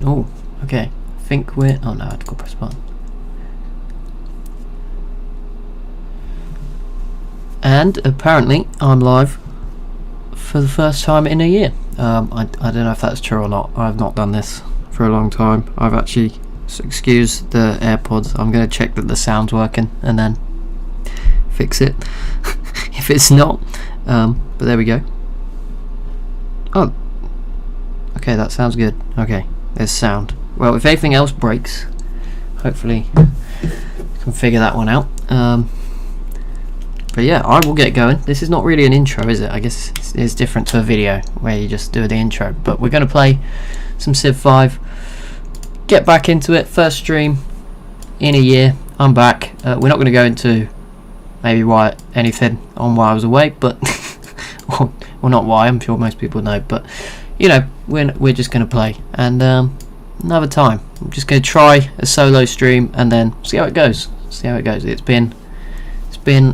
Oh, okay. I think we're... Oh no, I've got to press button. And apparently I'm live for the first time in a year. I don't know if that's true or not. I've not done this for a long time. I've actually... So excuse the AirPods. I'm going to check that the sound's working and then fix it if it's not. But there we go. Oh. Okay, that sounds good. Okay, there's sound. Well, if anything else breaks, hopefully I can figure that one out. But yeah, I will get going. This is not really an intro, is it? I guess it's different to a video where you just do the intro. But we're going to play some Civ 5. Get back into it. First stream in a year. I'm back. We're not going to go into maybe anything on why I was away, but well, not why. I'm sure most people know, but you know, we're just going to play and another time. I'm just going to try a solo stream and then see how it goes. It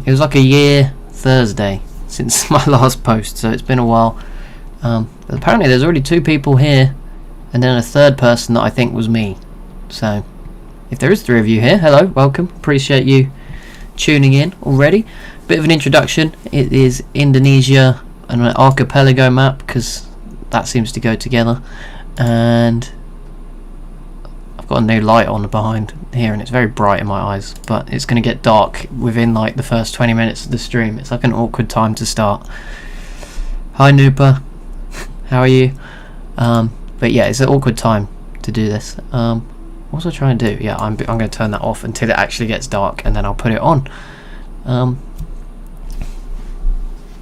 was like a year Thursday since my last post, so it's been a while. But apparently there's already 2 people here and then a third person that I think was me. So if there is 3 of you here, hello, welcome, appreciate you tuning in already. Bit of an introduction. It is Indonesia and an archipelago map because that seems to go together, and I've got a new light on behind here and it's very bright in my eyes, but it's going to get dark within like the first 20 minutes of the stream. It's like an awkward time to start. Hi Noopa, how are you? But yeah, it's an awkward time to do this. What was I trying to do? Yeah, I'm going to turn that off until it actually gets dark and then I'll put it on.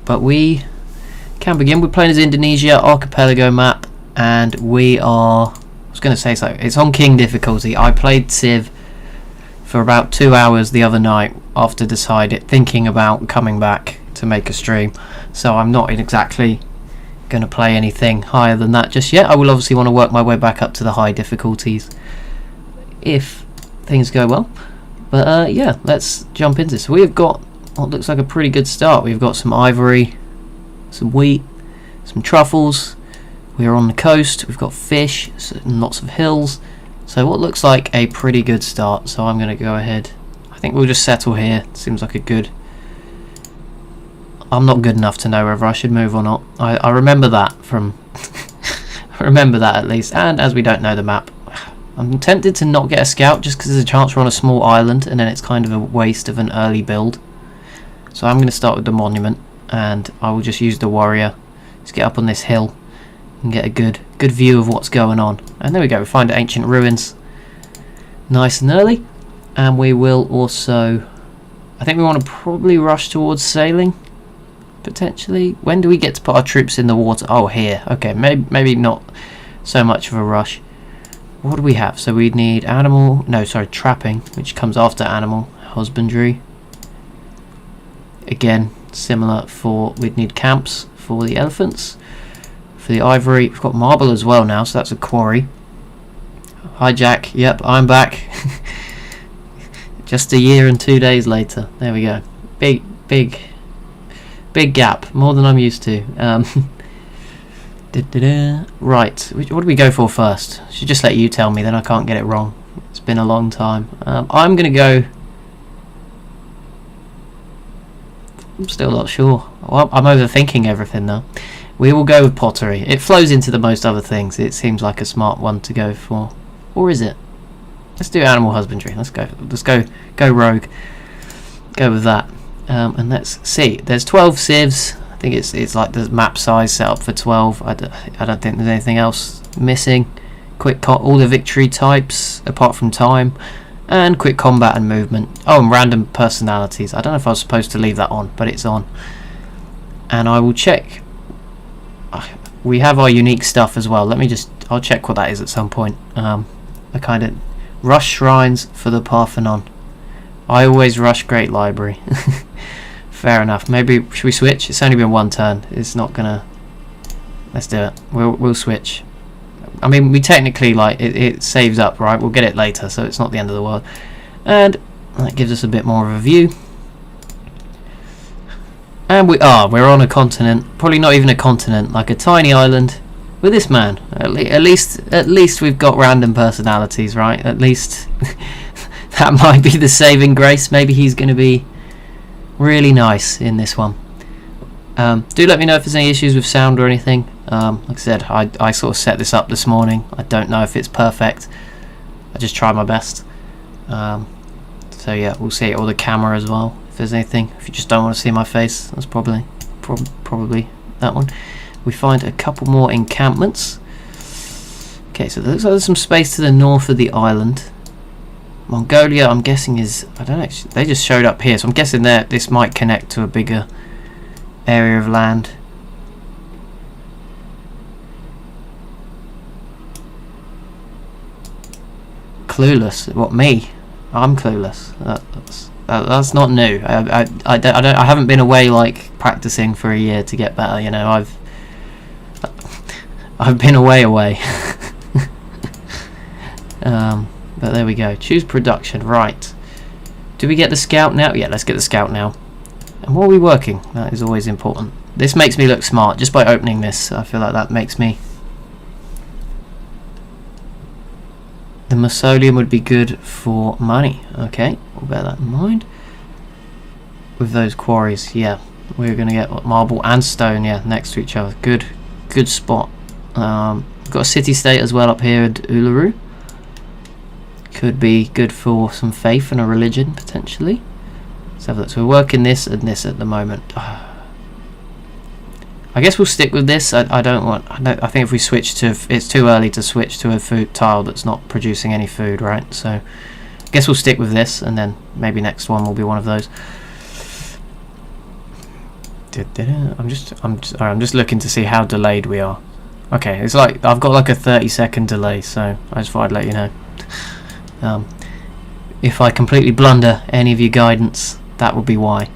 But we can begin. We're playing as Indonesia archipelago map, and we are... I was going to say so. It's on King difficulty. I played Civ for about 2 hours the other night after thinking about coming back to make a stream. So I'm not exactly going to play anything higher than that just yet. I will obviously want to work my way back up to the high difficulties if things go well. But yeah, let's jump into this. We've got what looks like a pretty good start. We've got some ivory, some wheat, some truffles. We are on the coast. We've got fish, and lots of hills. So what looks like a pretty good start. So I'm going to go ahead. I think we'll just settle here. Seems like a good... I'm not good enough to know whether I should move or not. I remember that from... I remember that at least. And as we don't know the map, I'm tempted to not get a scout just because there's a chance we're on a small island and then it's kind of a waste of an early build. So I'm going to start with the monument and I will just use the warrior. Let's get up on this hill and get a good view of what's going on. And there we go, we find ancient ruins nice and early. And we will also... I think we want to probably rush towards sailing. Potentially. When do we get to put our troops in the water? Oh, here. Okay, maybe not so much of a rush. What do we have? So we need trapping, which comes after animal husbandry. Again, similar we'd need camps for the elephants. For the ivory, we've got marble as well now, so that's a quarry. Hi Jack, yep, I'm back. Just a year and 2 days later. There we go. Big gap, more than I'm used to. Right, what do we go for first? I should just let you tell me, then I can't get it wrong. It's been a long time. I'm going to go... I'm still not sure. Well, I'm overthinking everything though. We will go with pottery. It flows into the most other things. It seems like a smart one to go for. Or is it? Let's do animal husbandry. Let's go rogue. Go with that. And let's see. There's 12 civs. I think it's like the map size set up for 12. I don't think there's anything else missing. All the victory types apart from time. And quick combat and movement. Oh, and random personalities. I don't know if I was supposed to leave that on, but it's on. And I will check. We have our unique stuff as well. I'll check what that is at some point. I kind of rush shrines for the Parthenon. I always rush Great Library. Fair enough. Maybe should we switch? It's only been one turn. It's not gonna. Let's do it. We'll switch. I mean, we technically, like, it saves up, right? We'll get it later, so it's not the end of the world. And that gives us a bit more of a view. And we're on a continent. Probably not even a continent, like a tiny island with this man. At least we've got random personalities, right? At least that might be the saving grace. Maybe he's going to be really nice in this one. Do let me know if there's any issues with sound or anything. Like I said, I sort of set this up this morning. I don't know if it's perfect. I just try my best. So yeah, we'll see it, or the camera as well. If there's anything, if you just don't want to see my face, that's probably that one. We find a couple more encampments. Okay, so there looks like there's some space to the north of the island. Mongolia, I'm guessing is, I don't know, they just showed up here, so I'm guessing that this might connect to a bigger area of land. Clueless. What, me? I'm clueless. That's not new. I haven't been away like practicing for a year to get better. You know, I've been away. But there we go. Choose production. Right. Do we get the scout now? Yeah, let's get the scout now. And what are we working? That is always important. This makes me look smart just by opening this. I feel like that makes me. The mausoleum would be good for money. Okay, we'll bear that in mind. With those quarries, yeah, we're gonna get what, marble and stone, yeah, next to each other. Good spot. We've got a city-state as well up here at Uluru. Could be good for some faith and a religion potentially. Let's have a look. So we're working this and this at the moment. I guess we'll stick with this. I think if we switch to, it's too early to switch to a food tile that's not producing any food, right? So I guess we'll stick with this, and then maybe next one will be one of those. I'm just looking to see how delayed we are. Okay, it's like I've got like a 30-second delay, so I just thought I'd let you know. If I completely blunder any of your guidance, that will be why.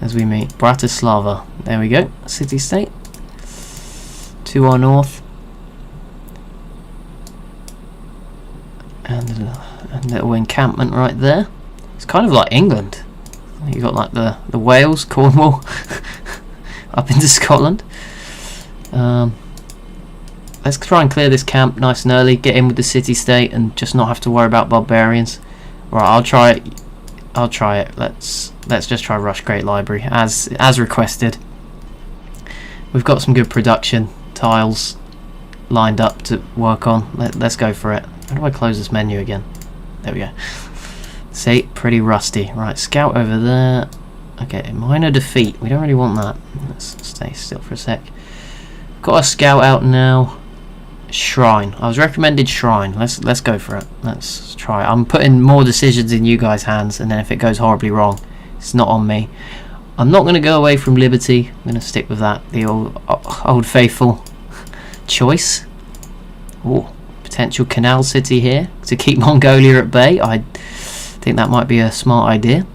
As we meet Bratislava. There we go. City-state. To our north. And a little encampment right there. It's kind of like England. You got like the Wales, Cornwall, up into Scotland. Let's try and clear this camp nice and early. Get in with the city-state and just not have to worry about barbarians. Right, I'll try it. Let's just try Rush Great Library as requested. We've got some good production tiles lined up to work on. Let's go for it. How do I close this menu again? There we go. See, pretty rusty. Right, scout over there. Okay, minor defeat. We don't really want that. Let's stay still for a sec. Got a scout out now. Shrine. I was recommended shrine. Let's go for it. Let's try. I'm putting more decisions in you guys' hands, and then if it goes horribly wrong, it's not on me. I'm not going to go away from Liberty. I'm going to stick with that. The old faithful choice. Ooh, potential canal city here to keep Mongolia at bay. I think that might be a smart idea.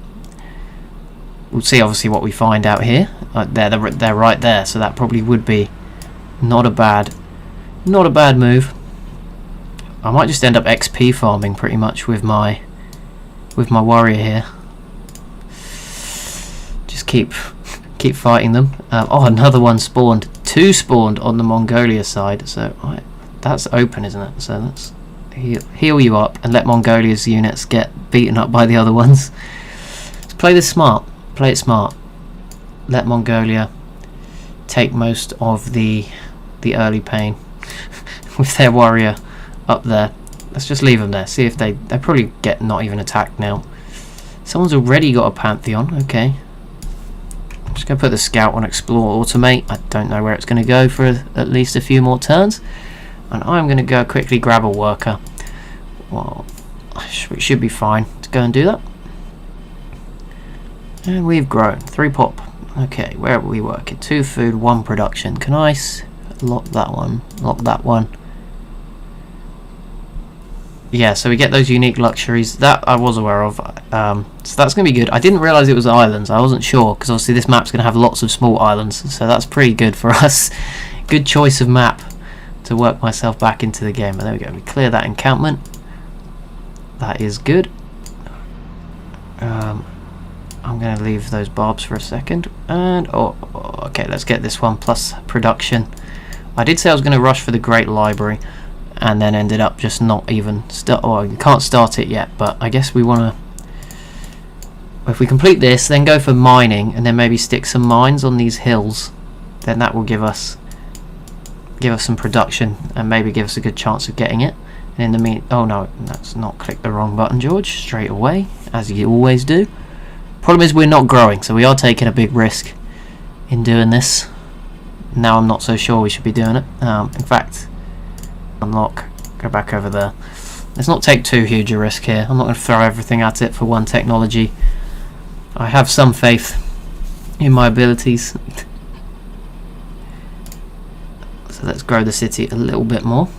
We'll see obviously what we find out here. They're right there, so that probably would be not a bad move. I might just end up XP farming pretty much with my warrior here. Just keep fighting them. Oh, another one spawned. 2 spawned on the Mongolia side. So that's open, isn't it? So let's heal you up and let Mongolia's units get beaten up by the other ones. Let's play this smart. Play it smart. Let Mongolia take most of the early pain with their warrior up there. Let's just leave them there. See if they probably get not even attacked now. Someone's already got a Pantheon. Okay. I'm just going to put the scout on explore automate. I don't know where it's going to go for at least a few more turns. And I'm going to go quickly grab a worker. Well, it should be fine to go and do that. And we've grown. 3 pop. Okay, where are we working? 2 food, 1 production. Can I lock that one? Lock that one. Yeah, so we get those unique luxuries. That I was aware of. So that's going to be good. I didn't realise it was islands. I wasn't sure, because obviously this map's going to have lots of small islands. So that's pretty good for us. Good choice of map to work myself back into the game. And there we go. We clear that encampment. That is good. I'm going to leave those barbs for a second. And, okay, let's get this one plus production I did say I was going to rush for the Great Library, and then ended up just not even start. Or you can't start it yet, but I guess we want to. If we complete this, then go for mining, and then maybe stick some mines on these hills, then that will give us some production, and maybe give us a good chance of getting it. And in the oh no, that's not click the wrong button, George. Straight away, as you always do. Problem is we're not growing, so we are taking a big risk in doing this. Now I'm not so sure we should be doing it. In fact, unlock, go back over there. Let's not take too huge a risk here. I'm not going to throw everything at it for one technology. I have some faith in my abilities. So let's grow the city a little bit more.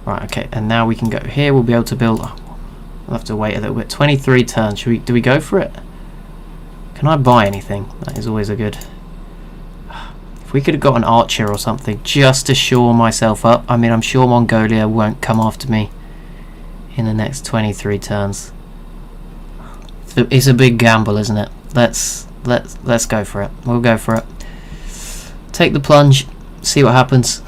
Right, okay, and now we can go here. We'll be able to build. Oh, we'll have to wait a little bit. 23 turns. Do we go for it? Can I buy anything? That is always a good. If we could have got an archer or something just to shore myself up. I mean, I'm sure Mongolia won't come after me in the next 23 turns. It's a big gamble, isn't it? Let's go for it. We'll go for it. Take the plunge. See what happens.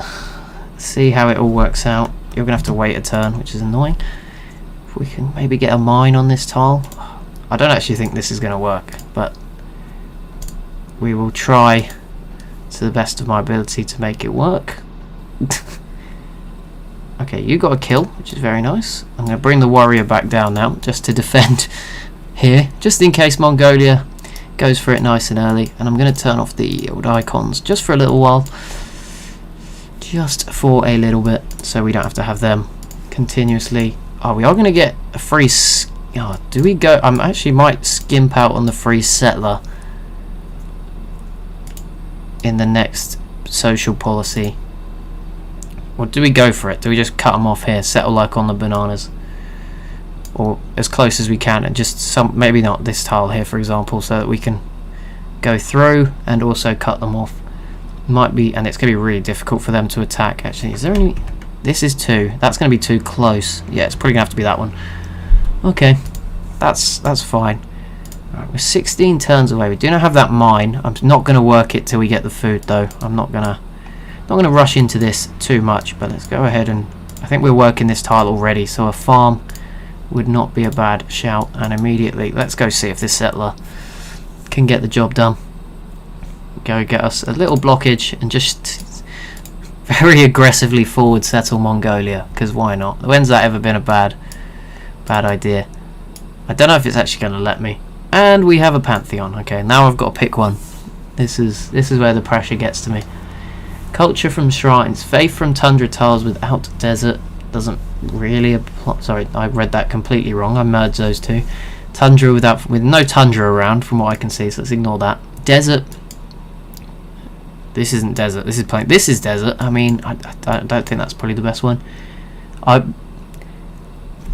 See how it all works out. You're gonna have to wait a turn, which is annoying. If we can maybe get a mine on this tile. I don't actually think this is gonna work, but we will try to the best of my ability to make it work. Okay, you got a kill, which is very nice. I'm gonna bring the warrior back down now, just to defend here, just in case Mongolia goes for it nice and early. And I'm gonna turn off the old icons just for a little while. Just for a little bit, so we don't have to have them continuously. Oh, we are going to get a free. Oh, do we go? I actually might skimp out on the free settler in the next social policy. Or do we go for it? Do we just cut them off here, settle like on the bananas, or as close as we can, and just maybe not this tile here, for example, so that we can go through and also cut them off. Might be, and it's going to be really difficult for them to attack. Actually, is there any? This is 2. That's going to be too close. Yeah, it's probably going to have to be that one. Okay, that's fine. Right, we're 16 turns away. We do not have that mine. I'm not going to work it till we get the food, though. I'm not gonna rush into this too much. But let's go ahead and I think we're working this tile already, so a farm would not be a bad shout. And immediately, let's go see if this settler can get the job done. Go get us a little blockage and just very aggressively forward settle Mongolia, because why not? When's that ever been a bad idea? I don't know if it's actually going to let me. And we have a pantheon. Okay, now I've got to pick one. This is where the pressure gets to me. Culture from shrines, faith from tundra tiles without desert. Doesn't really apply. Sorry, I read that completely wrong. I merged those two. Tundra with no tundra around from what I can see, so let's ignore that. Desert. This isn't desert. This is plain. This is desert. I mean, I don't think that's probably the best one.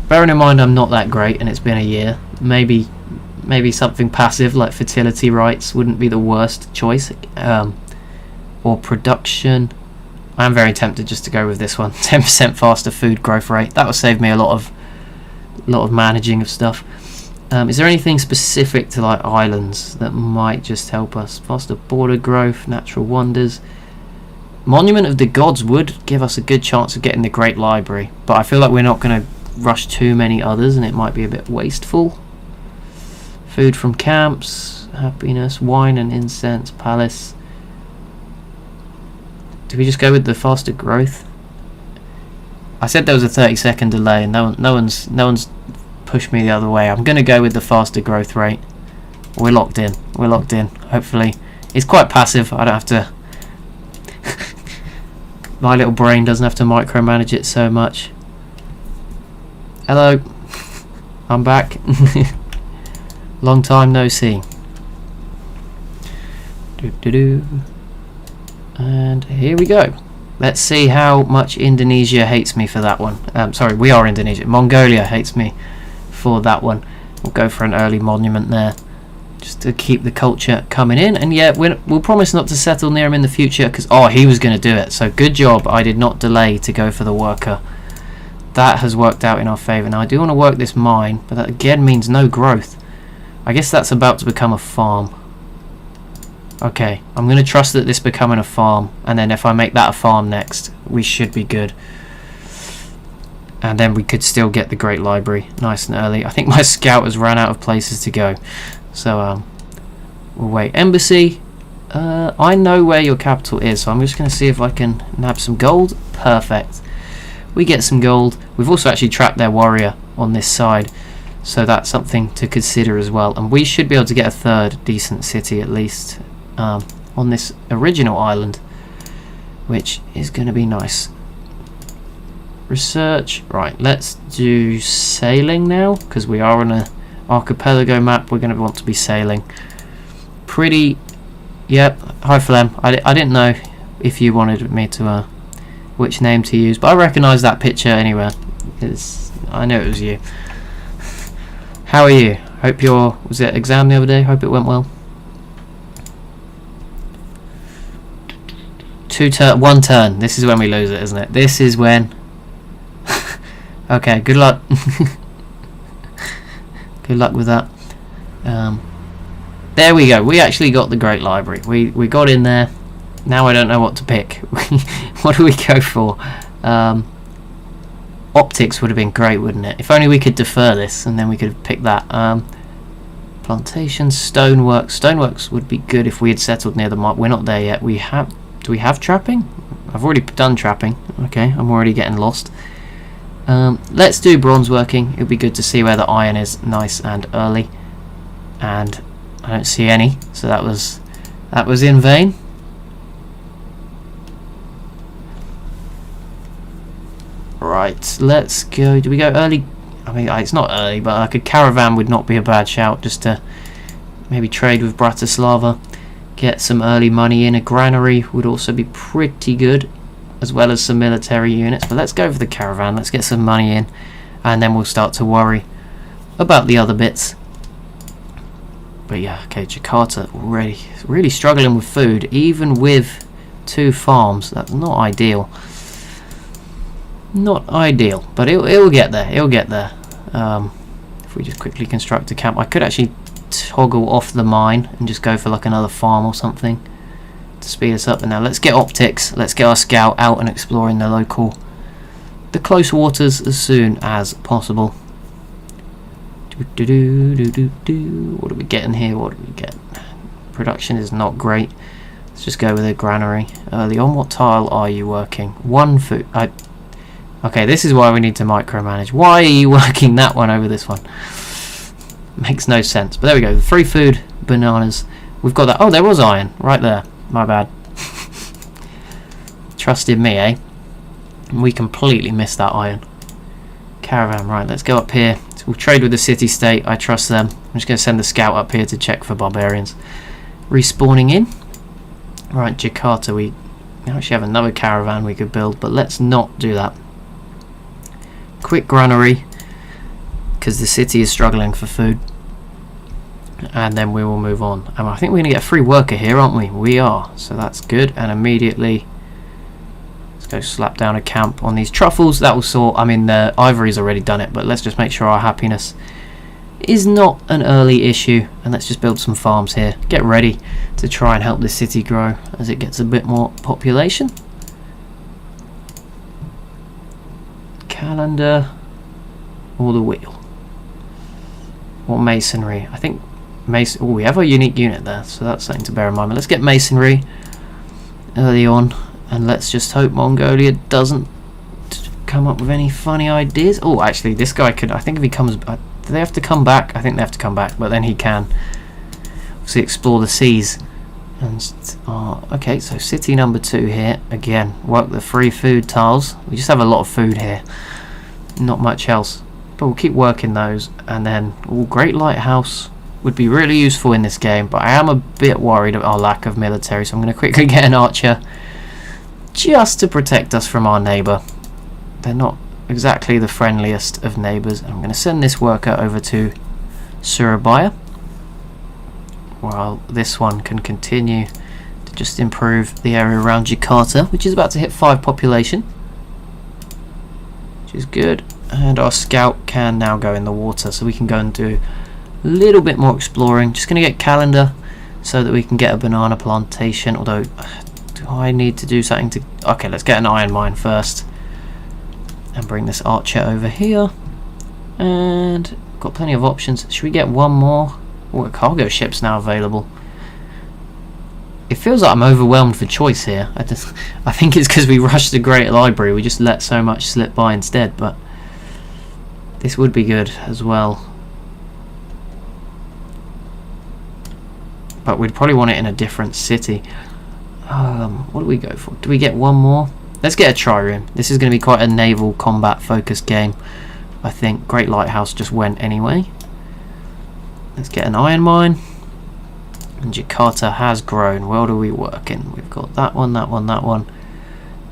Bearing in mind I'm not that great, and it's been a year. Maybe something passive like fertility rights wouldn't be the worst choice. Or production. I'm very tempted just to go with this one. 10% faster food growth rate. That will save me a lot of managing of stuff. Is there anything specific to like islands that might just help us? Faster border growth, natural wonders. Monument of the Gods would give us a good chance of getting the Great Library, but I feel like we're not going to rush too many others and it might be a bit wasteful. Food from camps, happiness, wine and incense, palace. Do we just go with the faster growth? I said there was a 30-second delay and no one's push me the other way. I'm going to go with the faster growth rate. We're locked in. Hopefully it's quite passive. I don't have to my little brain doesn't have to micromanage it so much. Hello. I'm back. Long time no see. And here we go. Let's see how much Indonesia hates me for that one. Sorry, we are Indonesia. Mongolia hates me for that one. We'll go for an early monument there, just to keep the culture coming in. And yeah, we'll promise not to settle near him in the future, because he was going to do it. So good job. I did not delay to go for the worker. That has worked out in our favour. Now I do want to work this mine, but that again means no growth. I guess that's about to become a farm. Okay, I'm going to trust that this becoming a farm, and then if I make that a farm next, we should be good. And then we could still get the Great Library nice and early. I think my scout has run out of places to go. So, we'll wait. Embassy, I know where your capital is, so I'm just going to see if I can nab some gold. Perfect. We get some gold. We've also actually trapped their warrior on this side, so that's something to consider as well. And we should be able to get a third decent city at least on this original island, which is going to be nice. Research. Right, let's do sailing now, because we are on an archipelago map. We're going to want to be sailing. Pretty. Yep. Hi, Flem. I didn't know if you wanted me to which name to use, but I recognise that picture anywhere. I know it was you. How are you? Hope was it exam the other day? Hope it went well. 1 turn. This is when we lose it, isn't it? This is when. Okay, good luck. Good luck with that. There we go. We actually got the Great Library. We got in there. Now I don't know what to pick. What do we go for? Optics would have been great, wouldn't it? If only we could defer this, and then we could pick that. Plantation, stoneworks. Stoneworks would be good if we had settled near the mine. We're not there yet. Do we have trapping? I've already done trapping. Okay, I'm already getting lost. Let's do bronze working. It would be good to see where the iron is nice and early. And I don't see any, so that was in vain. Right, let's go. Do we go early? I mean, it's not early, but like a caravan would not be a bad shout, just to maybe trade with Bratislava, get some early money in. A granary would also be pretty good, as well as some military units. But let's go for the caravan. Let's get some money in, and then we'll start to worry about the other bits. But yeah, okay, Jakarta already really struggling with food, even with 2 farms. That's not ideal. Not ideal, but it'll get there. It'll get there. If we just quickly construct a camp, I could actually toggle off the mine and just go for like another farm or something to speed us up. And now let's get optics. Let's get our scout out and exploring the close waters as soon as possible. What are we getting here? What do we get? Production is not great. Let's just go with a granary early on. What tile are you working? 1 food. Okay, this is why we need to micromanage. Why are you working that one over this one? Makes no sense. But there we go. 3 food, bananas. We've got that. Oh, there was iron right there. My bad. Trusted me, eh? We completely missed that iron. Caravan, right. Let's go up here. So we'll trade with the city-state. I trust them. I'm just going to send the scout up here to check for barbarians. Respawning in. Right, Jakarta. We actually have another caravan we could build, but let's not do that. Quick granary, because the city is struggling for food, and then we will move on. And I think we're going to get a free worker here, aren't we? We are, so that's good. And immediately let's go slap down a camp on these truffles. That will sort. I mean, the ivory's already done it, but let's just make sure our happiness is not an early issue, and let's just build some farms here. Get ready to try and help this city grow as it gets a bit more population. Calendar or the wheel or masonry. I think mason. Oh, we have a unique unit there, so that's something to bear in mind. But let's get masonry early on, and let's just hope Mongolia doesn't come up with any funny ideas. Oh, actually, this guy could. I think if he comes, do they have to come back? I think they have to come back, but then he can obviously explore the seas. And okay, so city number 2 here again. Work the free food tiles. We just have a lot of food here, not much else, but we'll keep working those. And then great lighthouse would be really useful in this game, but I am a bit worried about our lack of military, so I'm going to quickly get an archer just to protect us from our neighbour. They're not exactly the friendliest of neighbours. I'm going to send this worker over to Surabaya, while this one can continue to just improve the area around Jakarta, which is about to hit 5 population, which is good. And our scout can now go in the water, so we can go and do a little bit more exploring. Just going to get calendar so that we can get a banana plantation. Although, do I need to do something to... Okay, let's get an iron mine first. And bring this archer over here. And got plenty of options. Should we get one more? Oh, a cargo ship's now available. It feels like I'm overwhelmed for choice here. I think it's because we rushed the Great Library. We just let so much slip by instead. But this would be good as well. But we'd probably want it in a different city. What do we go for? Do we get one more? Let's get a trireme. This is going to be quite a naval combat focused game. I think Great Lighthouse just went anyway. Let's get an iron mine. And Jakarta has grown. What are we working? We've got that one, that one, that one.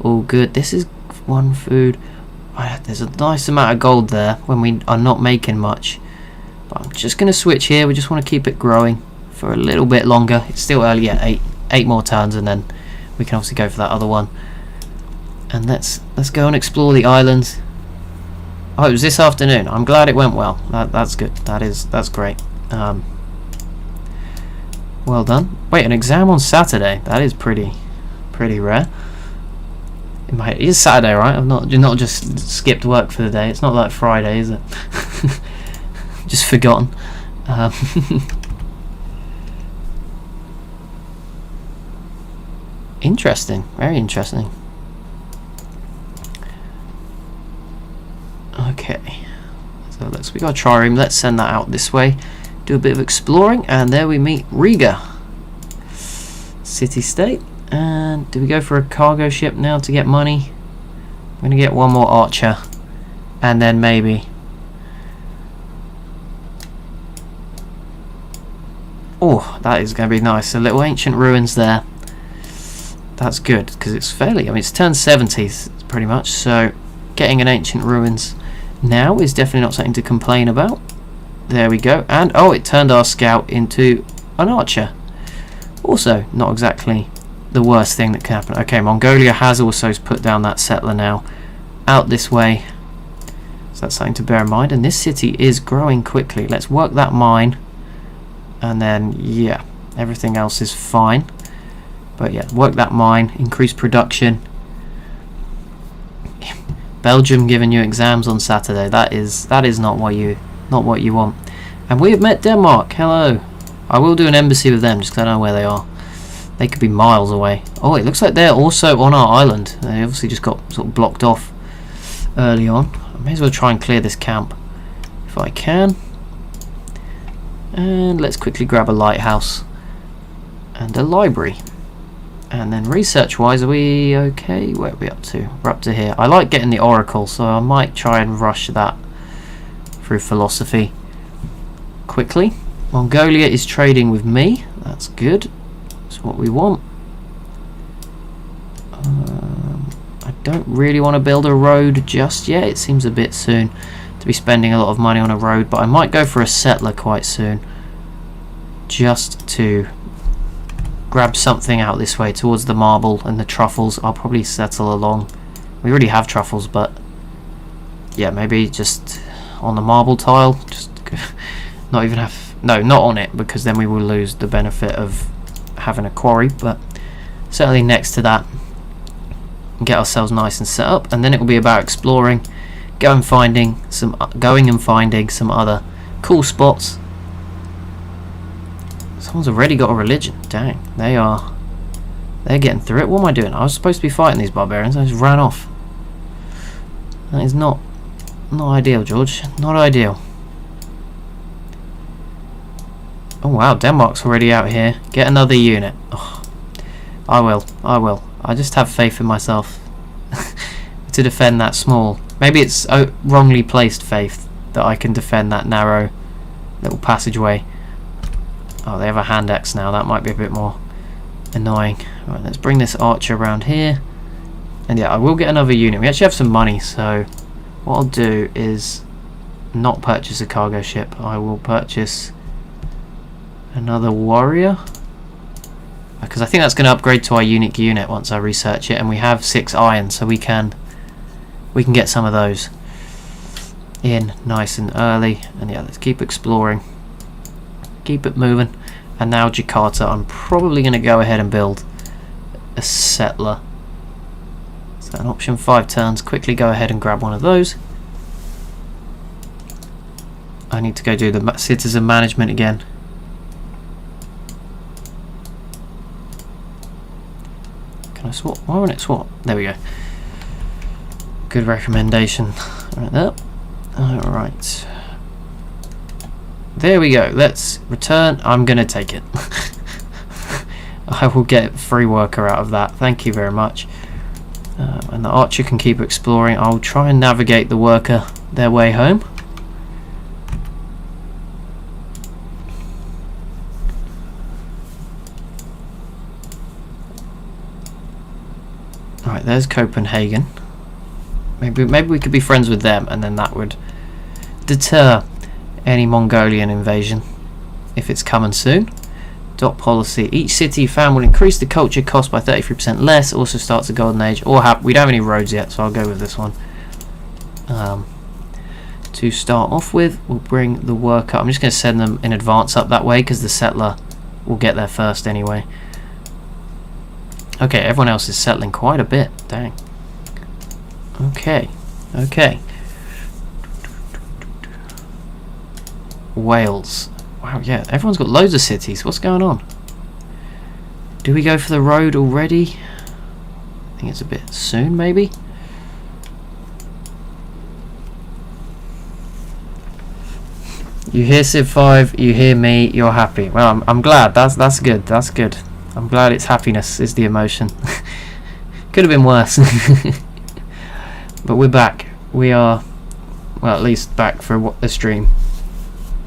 All good. This is one food. There's a nice amount of gold there when we are not making much. But I'm just going to switch here. We just want to keep it growing for a little bit longer. It's still early yet. Eight more turns, and then we can obviously go for that other one. And let's go and explore the islands. Oh, it was this afternoon. I'm glad it went well. That's good. That's great. Well done. Wait, an exam on Saturday. That is pretty rare. It is Saturday, right? You're not just skipped work for the day. It's not like Friday, is it? Just forgotten. Interesting. Very interesting. Okay. So we got a trireme. Let's send that out this way. Do a bit of exploring, and there we meet Riga city-state. And do we go for a cargo ship now to get money? I'm gonna get one more archer, and then maybe oh, that is gonna be nice. A little ancient ruins there. That's good because it's fairly, I mean, it's turn 70s pretty much, so getting an ancient ruins now is definitely not something to complain about. There we go. And oh, it turned our scout into an archer. Also, not exactly the worst thing that can happen. Okay, Mongolia has also put down that settler now out this way. So that's something to bear in mind. And this city is growing quickly. Let's work that mine. And then, yeah, everything else is fine. But yeah, work that mine, increase production. Belgium giving you exams on Saturday. That is not what you want. And we have met Denmark. Hello. I will do an embassy with them just because I don't know where they are. They could be miles away. Oh, it looks like they're also on our island. They obviously just got sort of blocked off early on. I may as well try and clear this camp if I can. And let's quickly grab a lighthouse and a library. And then research-wise, are we okay? Where are we up to? We're up to here. I like getting the oracle, so I might try and rush that through philosophy quickly. Mongolia is trading with me. That's good. That's what we want. I don't really want to build a road just yet. It seems a bit soon to be spending a lot of money on a road, but I might go for a settler quite soon just to grab something out this way towards the marble and the truffles. I'll probably settle along. We already have truffles, but yeah, maybe just on the marble tile. Just not even have... No, not on it, because then we will lose the benefit of having a quarry, but certainly next to that, get ourselves nice and set up, and then it will be about exploring, going and finding some other cool spots. Someone's already got a religion. Dang, they're getting through it. What am I doing? I was supposed to be fighting these barbarians. I just ran off. That is not ideal, George. Not ideal. Oh wow, Denmark's already out here. Get another unit. Oh, I will. I just have faith in myself to defend that small. Maybe it's wrongly placed faith that I can defend that narrow little passageway. Oh, they have a hand axe now. That might be a bit more annoying. Right, let's bring this archer around here. And yeah, I will get another unit. We actually have some money, so what I'll do is not purchase a cargo ship. I will purchase another warrior, because I think that's going to upgrade to our unique unit once I research it, and we have 6 iron, so we can get some of those in nice and early. And yeah, let's keep exploring, keep it moving. And now Jakarta. I'm probably going to go ahead and build a settler. So an option, 5 turns. Quickly go ahead and grab one of those. I need to go do the citizen management again. Can I swap? Why won't it swap? There we go. Good recommendation. Right there. Alright. There we go. Let's return. I'm going to take it. I will get free worker out of that. Thank you very much. And the archer can keep exploring. I'll try and navigate the worker their way home. Right, there's Copenhagen. Maybe we could be friends with them, and then that would deter any Mongolian invasion if it's coming soon. Dot policy: each city found will increase the culture cost by 33% less. Also starts a golden age. Or we don't have any roads yet, so I'll go with this one. To start off with, we'll bring the worker. I'm just going to send them in advance up that way because the settler will get there first anyway. Okay, everyone else is settling quite a bit. Dang. Okay. Wales. Wow, yeah, everyone's got loads of cities. What's going on? Do we go for the road already? I think it's a bit soon, maybe? You hear Civ 5, you hear me, you're happy. Well, I'm glad. That's good. That's good. I'm glad it's happiness is the emotion. Could have been worse. But we're back. We are, well, at least back for the stream.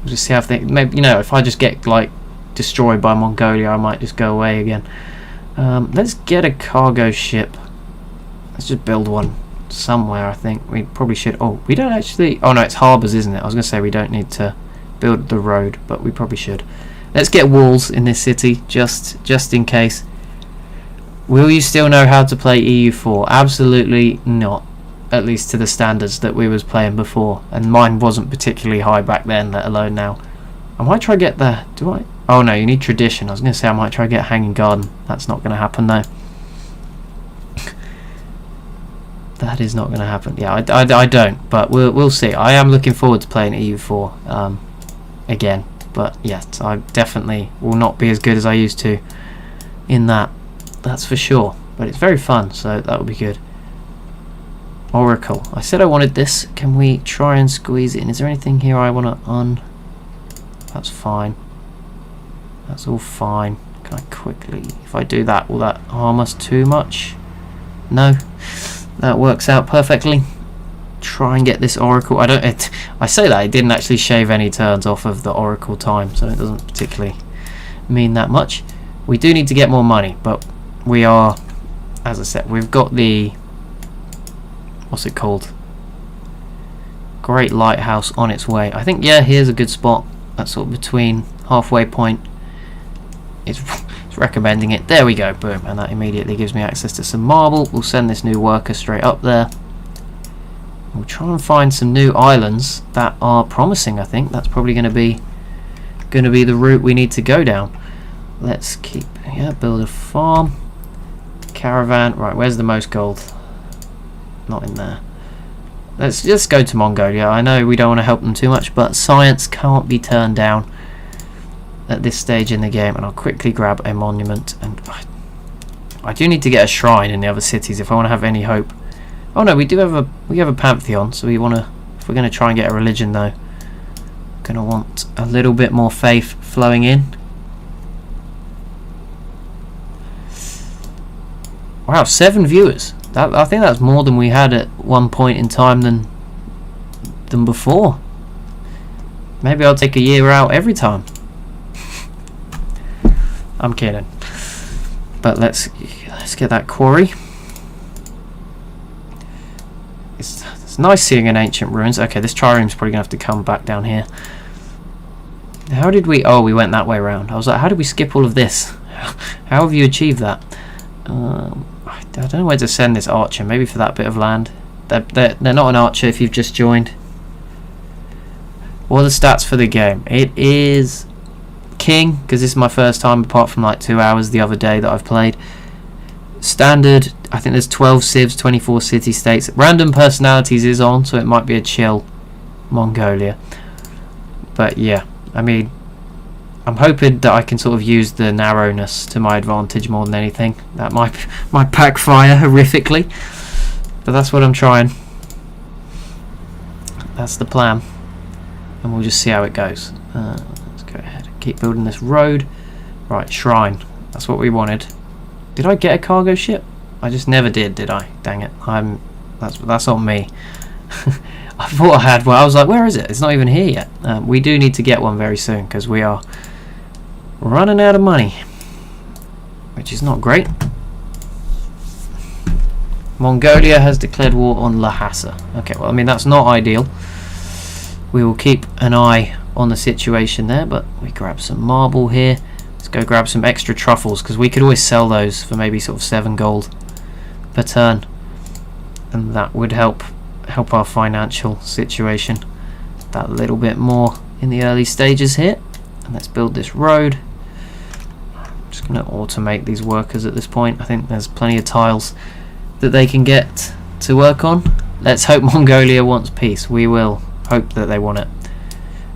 We'll just see how things. Maybe, you know, if I just get like destroyed by Mongolia, I might just go away again. Let's get a cargo ship. Let's just build one somewhere. I think we probably should. Oh, we don't actually. Oh no, it's harbours, isn't it? I was gonna say we don't need to build the road, but we probably should. Let's get walls in this city, just in case. Will you still know how to play EU4? Absolutely not. At least to the standards that we was playing before, and mine wasn't particularly high back then, let alone now. I might try get the. Do I? Oh no, you need tradition. I was going to say I might try get hanging garden. That's not going to happen though. That is not going to happen. Yeah, I don't. But we'll see. I am looking forward to playing EU4 again. But yes, I definitely will not be as good as I used to in that. That's for sure. But it's very fun, so that would be good. Oracle. I said I wanted this. Can we try and squeeze it in? Is there anything here I want to That's fine. That's all fine. Can I quickly... If I do that, will that harm us too much? No. That works out perfectly. Try and get this Oracle. I say that, it didn't actually shave any turns off of the Oracle time, so it doesn't particularly mean that much. We do need to get more money, but we are... As I said, we've got the... What's it called? Great lighthouse on its way. I think, yeah, here's a good spot. That's sort of between halfway point. It's recommending it. There we go, boom. And that immediately gives me access to some marble. We'll send this new worker straight up there. We'll try and find some new islands that are promising, I think. That's probably going to be the route we need to go down. Let's keep, yeah, build a farm. Caravan. Right, where's the most gold? Not in there. Let's just go to Mongolia. I know we don't want to help them too much, but science can't be turned down at this stage in the game. And I'll quickly grab a monument. And I do need to get a shrine in the other cities if I want to have any hope. Oh no, we have a pantheon. So we want to, if we're going to try and get a religion though, going to want a little bit more faith flowing in. Wow, 7 viewers. I think that's more than we had at one point in time than before. Maybe I'll take a year out every time. I'm kidding. But let's get that quarry. It's nice seeing an ancient ruins. Okay, this trireme's probably gonna have to come back down here. How did we? Oh, we went that way around. I was like, how did we skip all of this? How have you achieved that? I don't know where to send this archer. Maybe for that bit of land. They're not an archer if you've just joined. What are the stats for the game? It is king, because this is my first time apart from like 2 hours the other day that I've played. Standard, I think there's 12 civs, 24 city-states. Random personalities is on, so it might be a chill Mongolia. But yeah, I mean, I'm hoping that I can sort of use the narrowness to my advantage more than anything. That might backfire horrifically, but that's what I'm trying. That's the plan, and we'll just see how it goes. Let's go ahead and keep building this road. Right, shrine. That's what we wanted. Did I get a cargo ship? I just never did I? Dang it. That's on me. I thought I had one. I was like, where is it? It's not even here yet. We do need to get one very soon because we are running out of money, which is not great. Mongolia has declared war on Lhasa. Okay, well, I mean, that's not ideal. We will keep an eye on the situation there, but we grab some marble here. Let's go grab some extra truffles, because we could always sell those for maybe sort of 7 gold per turn, and that would help our financial situation that little bit more in the early stages here. And let's build this road. I'm just going to automate these workers at this point. I think there's plenty of tiles that they can get to work on. Let's hope Mongolia wants peace. We will hope that they want it.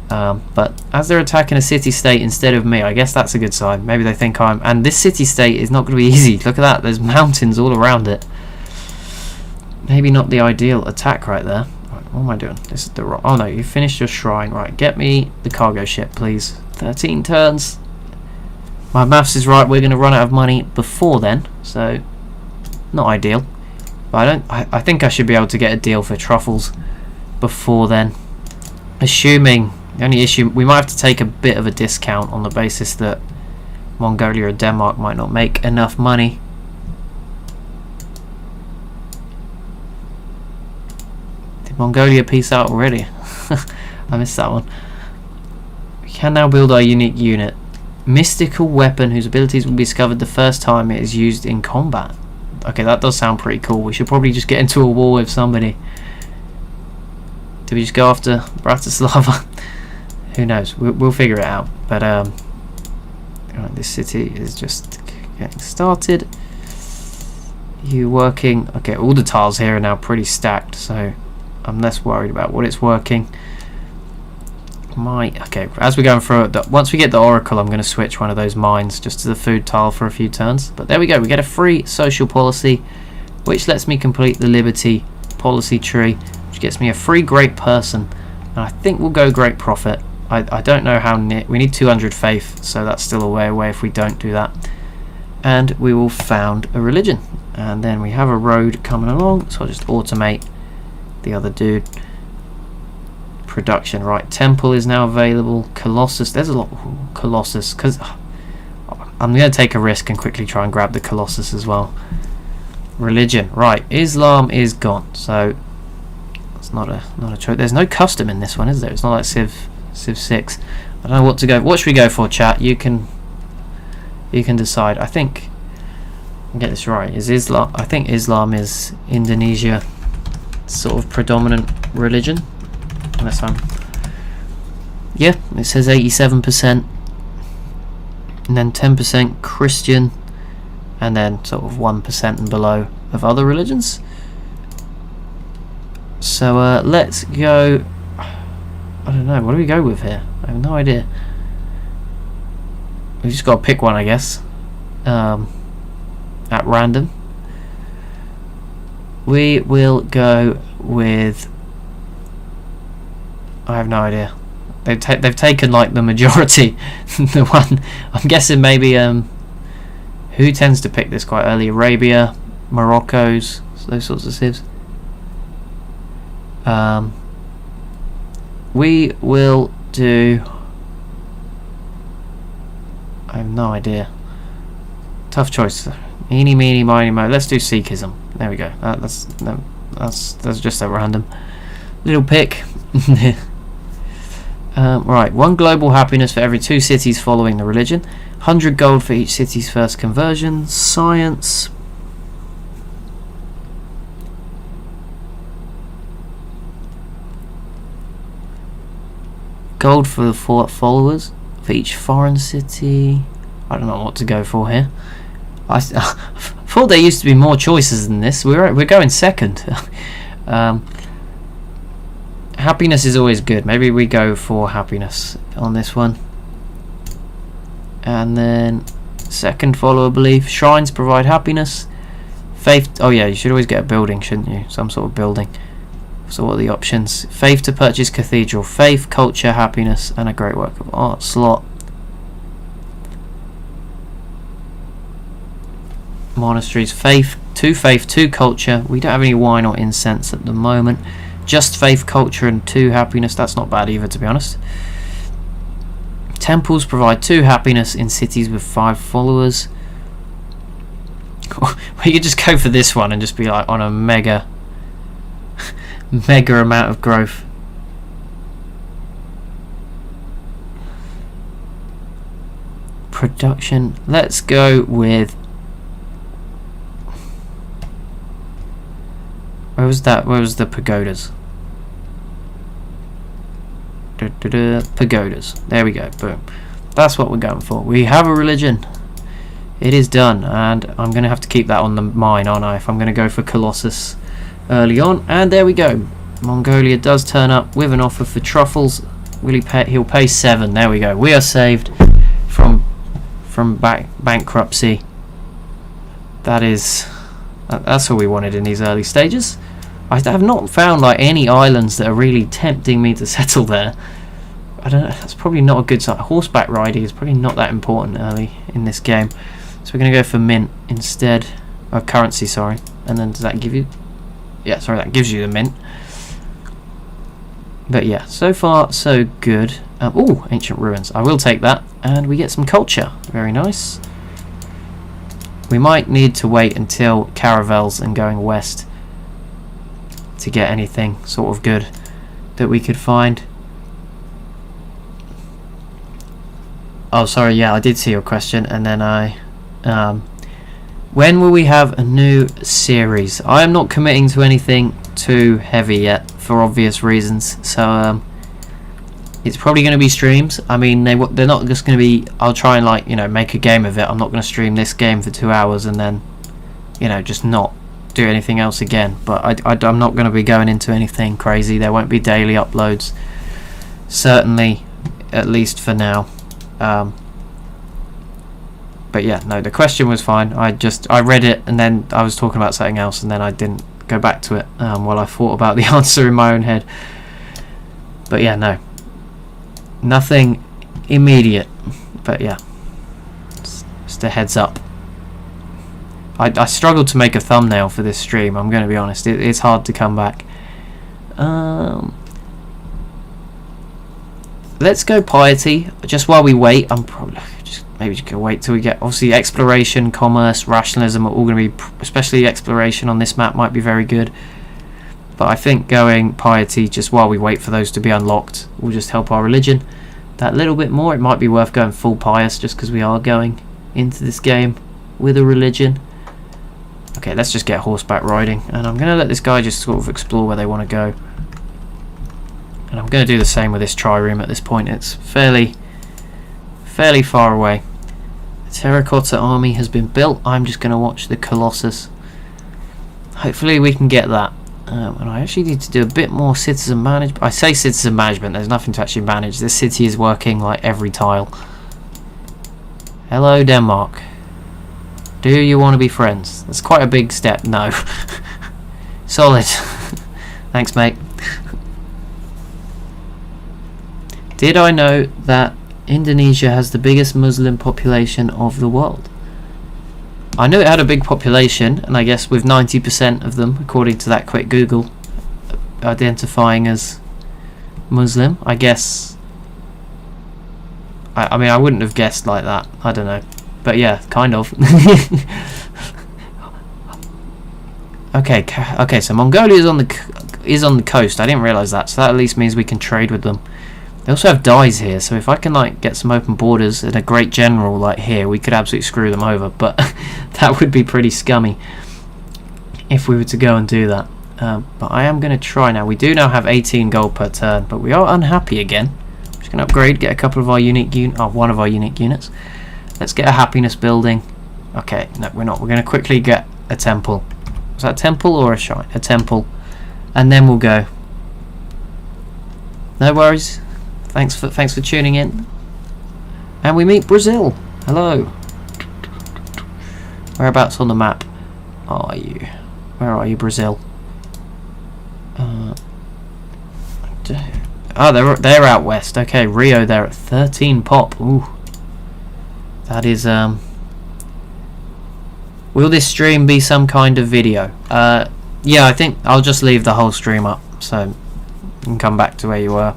But as they're attacking a city-state instead of me, I guess that's a good sign. Maybe they think I'm... And this city-state is not going to be easy. Look at that. There's mountains all around it. Maybe not the ideal attack right there. Right, what am I doing? This is the... Oh no, you finished your shrine. Right, get me the cargo ship, please. 13 turns. My maths is right. We're going to run out of money before then. So, not ideal. But I think I should be able to get a deal for truffles before then. Assuming... The only issue, we might have to take a bit of a discount on the basis that Mongolia or Denmark might not make enough money. Did Mongolia peace out already? I missed that one. We can now build our unique unit. Mystical weapon whose abilities will be discovered the first time it is used in combat. Okay, that does sound pretty cool. We should probably just get into a war with somebody. Do we just go after Bratislava? Who knows? We'll figure it out. But right, this city is just getting started. You working? Okay, all the tiles here are now pretty stacked, so I'm less worried about what it's working. Okay, as we're going through it, once we get the oracle, I'm going to switch one of those mines just to the food tile for a few turns. But there we go. We get a free social policy, which lets me complete the liberty policy tree, which gets me a free great person, and I think we'll go great prophet. I don't know how near. We need 200 faith, so that's still a way away if we don't do that. And we will found a religion, and then we have a road coming along, so I'll just automate the other dude. Production, right, temple is now available. Colossus, there's a lot. Ooh, Colossus, because I'm going to take a risk and quickly try and grab the Colossus as well. Religion, right, Islam is gone, so it's not a choice. There's no custom in this one, is there? It's not like Civ 6. I don't know what to go. What should we go for, chat? You can decide. I think I'll get this right. Is Islam? I think Islam is Indonesia sort of predominant religion. Unless I'm... Yeah, it says 87%, and then 10% Christian, and then sort of 1% and below of other religions. So let's go. I don't know, what do we go with here? I have no idea. We've just got to pick one, I guess, at random. We will go with... I have no idea. They've taken like the majority. The one, I'm guessing maybe who tends to pick this quite early? Arabia, Morocco's, those sorts of civs. We will do... I have no idea. Tough choice. Eeny, meeny, miny, mo. Let's do Sikhism. There we go. That's just a random little pick. Right, 1 global happiness for every 2 cities following the religion. 100 gold for each city's first conversion. Science. Gold for the followers for each foreign city. I don't know what to go for here. I thought there used to be more choices than this. We're going second. Happiness is always good. Maybe we go for happiness on this one. And then second follower belief. Shrines provide happiness. Faith. Oh yeah, you should always get a building, shouldn't you? Some sort of building. So what are the options? Faith to purchase cathedral. Faith, culture, happiness, and a great work of art slot. Monasteries. Faith, two culture. We don't have any wine or incense at the moment. Just faith, culture, and 2 happiness. That's not bad either, to be honest. Temples provide 2 happiness in cities with 5 followers. We could just go for this one and just be like on a mega amount of growth. Production. Let's go with. Where was that? Where was the pagodas? Pagodas. There we go. Boom. That's what we're going for. We have a religion. It is done, and I'm going to have to keep that on the mine, aren't I? If I'm going to go for Colossus early on. And there we go. Mongolia does turn up with an offer for truffles. Will he pay? He'll pay 7. There we go. We are saved from bankruptcy. That's all we wanted in these early stages. I have not found like any islands that are really tempting me to settle there. I don't know. That's probably not a good sign. Horseback riding is probably not that important early in this game. So we're going to go for mint instead of currency. Sorry. And then does that give you? Yeah, sorry, that gives you the mint. But yeah, so far so good. Oh, ancient ruins. I will take that, and we get some culture. Very nice. We might need to wait until caravels and going west to get anything sort of good that we could find. Oh, sorry, yeah, I did see your question, and then when will we have a new series? I am not committing to anything too heavy yet, for obvious reasons, so it's probably going to be streams. I mean, they're not just going to be, I'll try and, like, you know, make a game of it. I'm not going to stream this game for 2 hours and then, you know, just not do anything else again. But I'm not going to be going into anything crazy. There won't be daily uploads, certainly, at least for now. But yeah, no, the question was fine. I read it and then I was talking about something else and then I didn't go back to it while I thought about the answer in my own head. But yeah, no, nothing immediate. But yeah, just a heads up. I struggled to make a thumbnail for this stream, I'm going to be honest. It's hard to come back. Let's go piety just while we wait. I'm probably just gonna wait till we get, obviously, exploration, commerce, rationalism are all going to be, especially exploration on this map might be very good. But I think going piety just while we wait for those to be unlocked will just help our religion that little bit more. It might be worth going full pious just because we are going into this game with a religion. Okay, let's just get horseback riding, and I'm going to let this guy just sort of explore where they want to go. And I'm going to do the same with this trireme at this point. It's fairly far away. The terracotta army has been built. I'm just going to watch the Colossus. Hopefully we can get that. And I actually need to do a bit more citizen management. I say citizen management, there's nothing to actually manage. This city is working like every tile. Hello, Denmark. Do you want to be friends? That's quite a big step. No. Solid. Thanks, mate. Did I know that Indonesia has the biggest Muslim population of the world? I knew it had a big population, and I guess with 90% of them, according to that quick Google, identifying as Muslim, I guess. I mean, I wouldn't have guessed like that. I don't know. But yeah, kind of. Okay, so Mongolia is on the coast. I didn't realise that, so that at least means we can trade with them. They also have dyes here, so if I can like get some open borders and a great general like here, we could absolutely screw them over. But that would be pretty scummy if we were to go and do that. But I am going to try now. We do now have 18 gold per turn, but we are unhappy again, which Just going to upgrade, get a couple of our unique one of our unique units. Let's get a happiness building. Okay, no, we're not. We're going to quickly get a temple. Was that a temple or a shrine? A temple. And then we'll go. No worries. Thanks for tuning in. And we meet Brazil. Hello. Whereabouts on the map are you? Where are you, Brazil? Oh, they're out west. Okay, Rio, they're at 13 pop. Ooh. That is will this stream be some kind of video? Yeah, I think I'll just leave the whole stream up, so you can come back to where you were.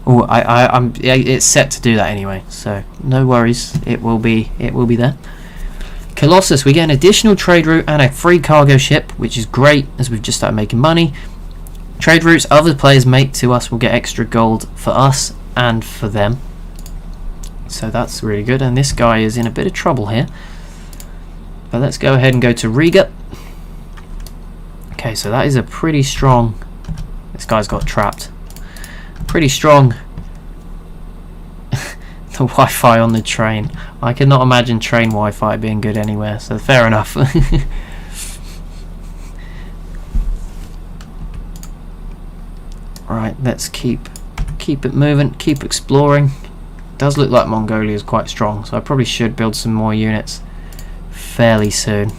It's set to do that anyway, so no worries. It will be there. Colossus, we get an additional trade route and a free cargo ship, which is great as we've just started making money. Trade routes other players make to us will get extra gold for us and for them. So that's really good, and this guy is in a bit of trouble here. But let's go ahead and go to Riga. Okay, so that is a pretty strong... This guy's got trapped. Pretty strong. The Wi-Fi on the train. I cannot imagine train Wi-Fi being good anywhere, so fair enough. Right, let's keep it moving, keep exploring. Does look like Mongolia is quite strong, so I probably should build some more units fairly soon.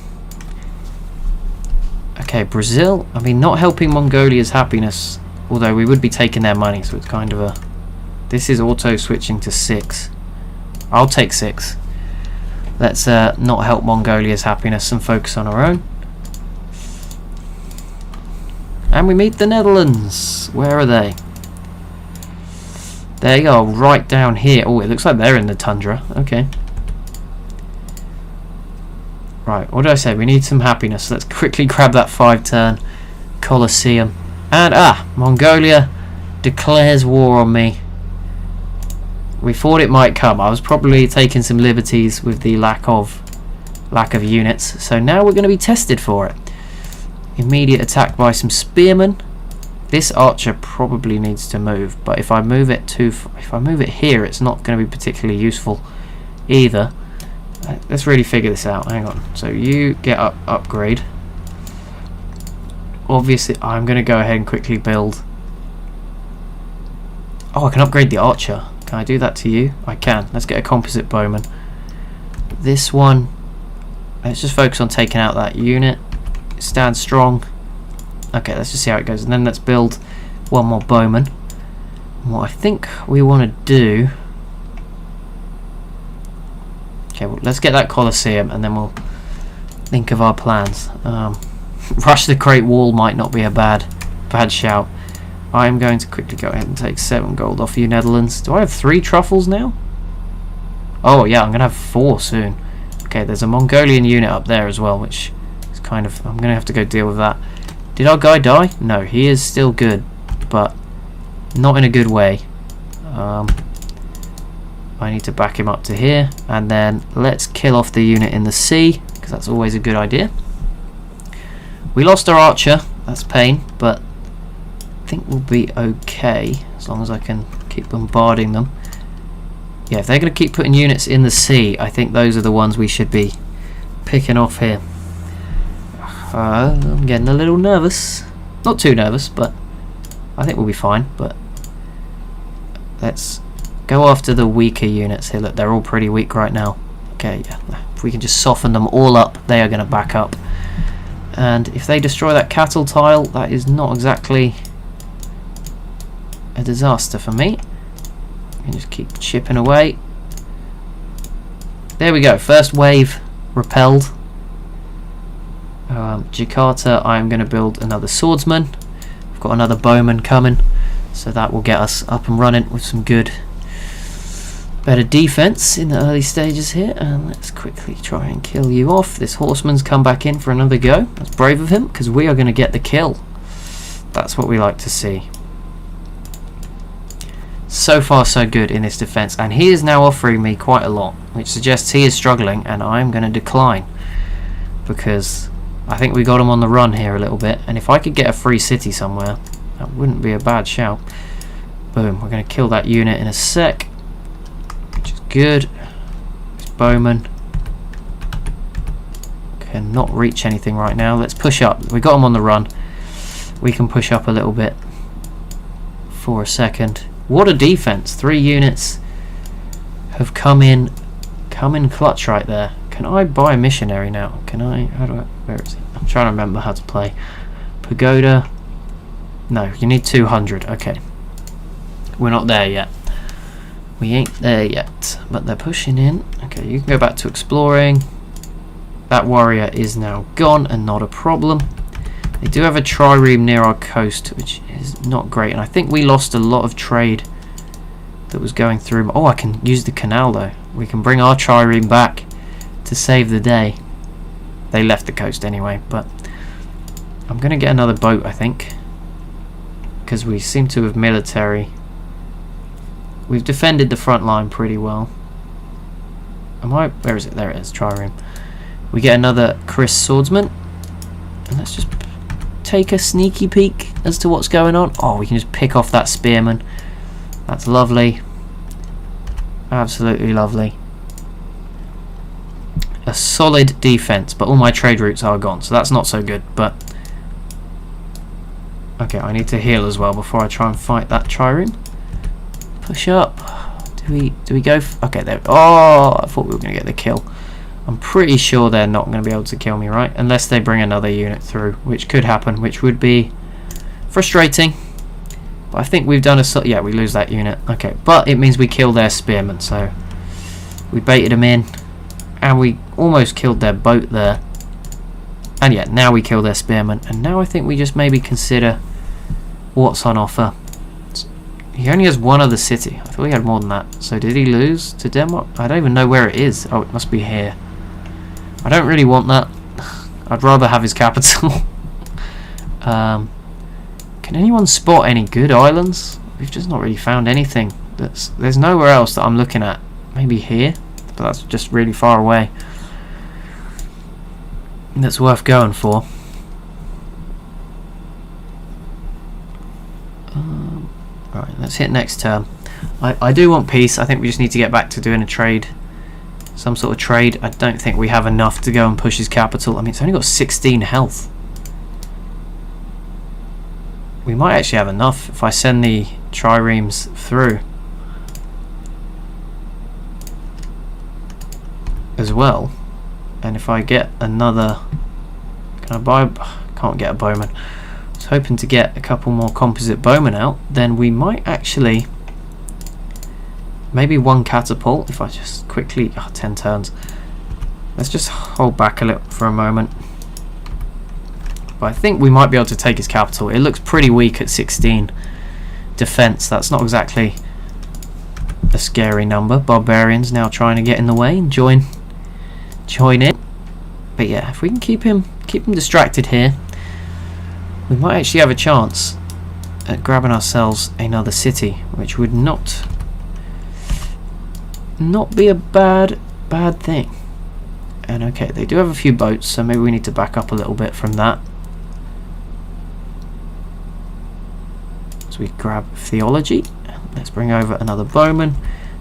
Okay, Brazil. I mean, not helping Mongolia's happiness, although we would be taking their money, so it's kind of a... This is auto switching to 6. I'll take 6. Let's not help Mongolia's happiness and focus on our own. And we meet the Netherlands. Where are they? They are right down here. Oh, it looks like they're in the tundra. Okay. Right, what did I say? We need some happiness. Let's quickly grab that 5-turn Colosseum. And, Mongolia declares war on me. We thought it might come. I was probably taking some liberties with the lack of units. So now we're going to be tested for it. Immediate attack by some spearmen. This archer probably needs to move, but if I move it here, it's not going to be particularly useful either. Let's really figure this out. Hang on. So you get upgrade. Obviously, I'm going to go ahead and quickly build. Oh, I can upgrade the archer. Can I do that to you? I can. Let's get a composite bowman. This one. Let's just focus on taking out that unit. Stand strong. Okay, let's just see how it goes, and then let's build one more bowman. And what I think we want to do... Okay, well, let's get that Colosseum, and then we'll think of our plans. Rush the Great Wall might not be a bad shout. I am going to quickly go ahead and take 7 gold off you, Netherlands. Do I have 3 truffles now? Oh yeah, I'm going to have 4 soon. Okay, there's a Mongolian unit up there as well, which... I'm going to have to go deal with that. Did our guy die? No, he is still good, but not in a good way. I need to back him up to here, and then let's kill off the unit in the sea, because that's always a good idea. We lost our archer, that's pain, but I think we'll be okay, as long as I can keep bombarding them. Yeah, if they're going to keep putting units in the sea, I think those are the ones we should be picking off here. I'm getting a little nervous. Not too nervous, but I think we'll be fine. But let's go after the weaker units here. Look, they're all pretty weak right now. Okay, yeah. If we can just soften them all up, they are going to back up. And if they destroy that cattle tile, that is not exactly a disaster for me. I can just keep chipping away. There we go. First wave repelled. Jakarta, I'm going to build another swordsman. I've got another bowman coming, so that will get us up and running with some better defense in the early stages here. And let's quickly try and kill you off. This horseman's come back in for another go. That's brave of him, because we are going to get the kill. That's what we like to see. So far so good in this defense, and he is now offering me quite a lot, which suggests he is struggling, and I'm going to decline, because I think we got him on the run here a little bit, and if I could get a free city somewhere, that wouldn't be a bad shout. Boom. We're going to kill that unit in a sec, which is good. It's bowman. Cannot reach anything right now. Let's push up. We got them on the run. We can push up a little bit for a second. What a defense. 3 units have come in clutch right there. Can I buy a missionary now? Can I? How do I? Where is it? I'm trying to remember how to play. Pagoda. No, you need 200. Okay. We're not there yet. We ain't there yet. But they're pushing in. Okay, you can go back to exploring. That warrior is now gone and not a problem. They do have a trireme near our coast, which is not great. And I think we lost a lot of trade that was going through. Oh, I can use the canal though. We can bring our trireme back to save the day. They left the coast anyway, but I'm going to get another boat, I think, because we seem to have military. We've defended the front line pretty well. Where is it? There it is, trireme. We get another Chris swordsman, and let's just take a sneaky peek as to what's going on. Oh, we can just pick off that spearman. That's lovely. Absolutely lovely. A solid defense, but all my trade routes are gone, so that's not so good. But okay, I need to heal as well before I try and fight that trireme. Push up. Do we go? Okay, there. Oh, I thought we were going to get the kill. I'm pretty sure they're not going to be able to kill me, right? Unless they bring another unit through, which could happen, which would be frustrating. But I think we've done a... Yeah, we lose that unit. Okay, but it means we kill their spearmen, so we baited them in, and we almost killed their boat there. And yeah, now we kill their spearmen, and now I think we just maybe consider what's on offer. He only has one other city. I thought he had more than that. So did he lose to Denmark? I don't even know where it is. Oh, it must be here. I don't really want that. I'd rather have his capital. Can anyone spot any good islands? We've just not really found anything. There's nowhere else that I'm looking at. Maybe here, but that's just really far away. That's worth going for. Alright, let's hit next turn. I do want peace. I think we just need to get back to doing a trade. Some sort of trade. I don't think we have enough to go and push his capital. I mean, it's only got 16 health. We might actually have enough if I send the triremes through as well. And if I get another... Can I buy... Can't get a bowman. I was hoping to get a couple more composite bowmen out. Then we might actually... Maybe one catapult if I just quickly... 10 turns. Let's just hold back a little for a moment. But I think we might be able to take his capital. It looks pretty weak at 16 defense. That's not exactly a scary number. Barbarians now trying to get in the way and join in. But yeah, if we can keep him distracted here, we might actually have a chance at grabbing ourselves another city, which would not be a bad thing. And okay, they do have a few boats, so maybe we need to back up a little bit from that. So we grab theology. Let's bring over another bowman.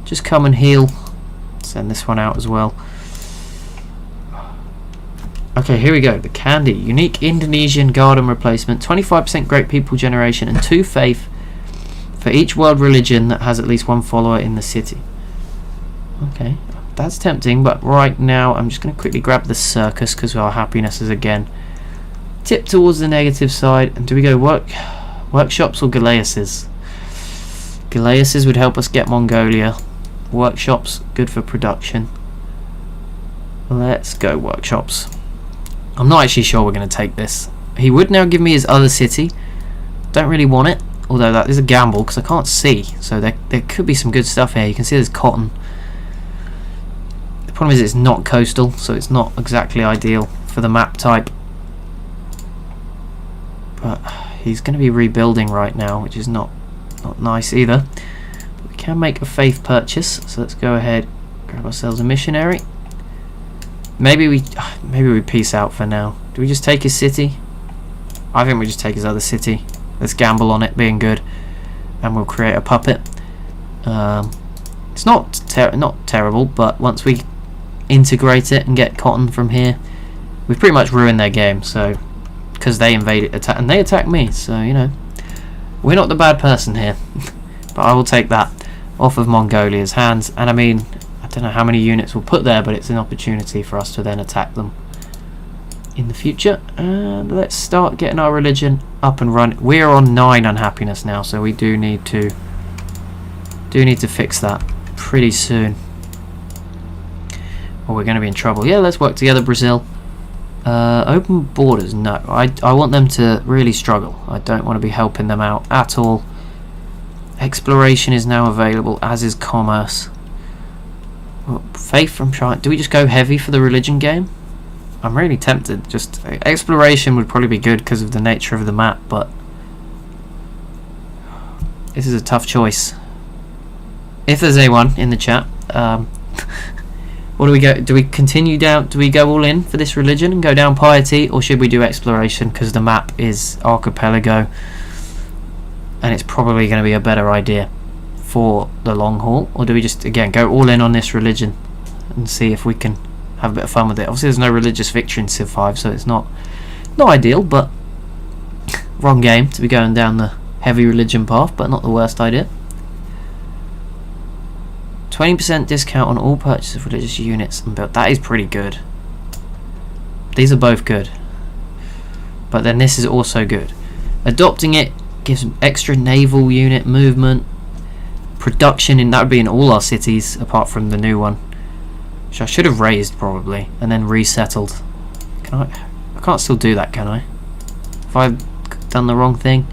Just come and heal. Send this one out as well. Okay, here we go. The candy. Unique Indonesian garden replacement. 25% great people generation and 2 faith for each world religion that has at least 1 follower in the city. Okay, that's tempting, but right now I'm just going to quickly grab the circus because our happiness is again tipped towards the negative side. And do we go workshops or galleasses? Galleasses would help us get Mongolia. Workshops, good for production. Let's go workshops. I'm not actually sure we're going to take this. He would now give me his other city. Don't really want it, although that is a gamble because I can't see. So there could be some good stuff here. You can see there's cotton. The problem is it's not coastal, so it's not exactly ideal for the map type. But he's going to be rebuilding right now, which is not nice either. But we can make a faith purchase, so let's go ahead, grab ourselves a missionary. Maybe we peace out for now. Do we just take his city? I think we just take his other city. Let's gamble on it being good. and we'll create a puppet. It's not terrible, but once we integrate it and get cotton from here, we've pretty much ruined their game. So, because they invaded, and they attacked me, so you know, we're not the bad person here. But I will take that off of Mongolia's hands, and I mean, I don't know how many units we'll put there, but it's an opportunity for us to then attack them in the future. And let's start getting our religion up and running. We're on 9 unhappiness now, so we do need to fix that pretty soon, or we're going to be in trouble. Yeah, let's work together, Brazil. Open borders, no. I want them to really struggle. I don't want to be helping them out at all. Exploration is now available, as is commerce. Faith from China. Do we just go heavy for the religion game? I'm really tempted. Just exploration would probably be good because of the nature of the map, but this is a tough choice. If there's anyone in the chat, what do we go? Do we continue down? Do we go all in for this religion and go down piety, or should we do exploration because the map is Archipelago, and it's probably going to be a better idea for the long haul? Or do we just again go all in on this religion and see if we can have a bit of fun with it? Obviously, there's no religious victory in Civ 5, so it's not ideal, but wrong game to be going down the heavy religion path, but not the worst idea. 20% discount on all purchase of religious units and build. That is pretty good. These are both good, but then this is also good. Adopting it gives extra naval unit movement, production in that would be in all our cities apart from the new one, which I should have raised probably and then resettled. Can I can't still do that, can I? Have I done the wrong thing?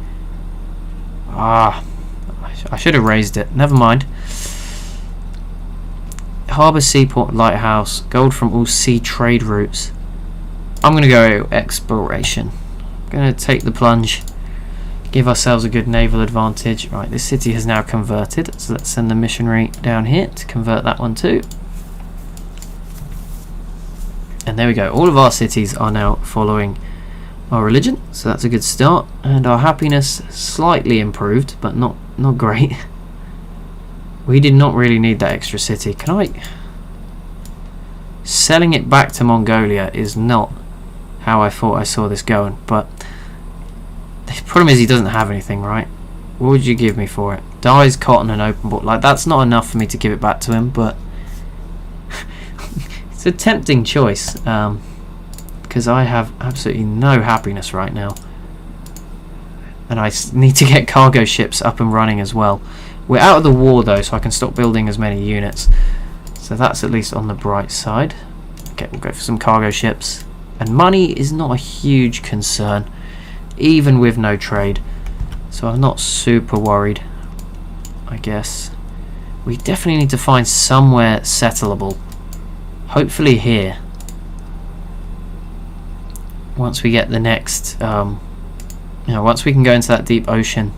I should have raised it. Never mind. Harbour, seaport, lighthouse, gold from all sea trade routes. I'm going to go exploration. I'm going to take the plunge, give ourselves a good naval advantage. Right, this city has now converted, so let's send the missionary down here to convert that one too. And there we go. All of our cities are now following our religion, so that's a good start. And our happiness slightly improved, but not great. We did not really need that extra city. Can I... Selling it back to Mongolia is not how I thought I saw this going, but the problem is he doesn't have anything, right? What would you give me for it? Dyes, cotton and open board. Like, that's not enough for me to give it back to him, but it's a tempting choice, because I have absolutely no happiness right now, and I need to get cargo ships up and running as well. We're out of the war though, so I can stop building as many units. So that's at least on the bright side. Okay, we'll go for some cargo ships. And money is not a huge concern, even with no trade. So I'm not super worried, I guess. We definitely need to find somewhere settleable. Hopefully here. Once we get the next, once we can go into that deep ocean.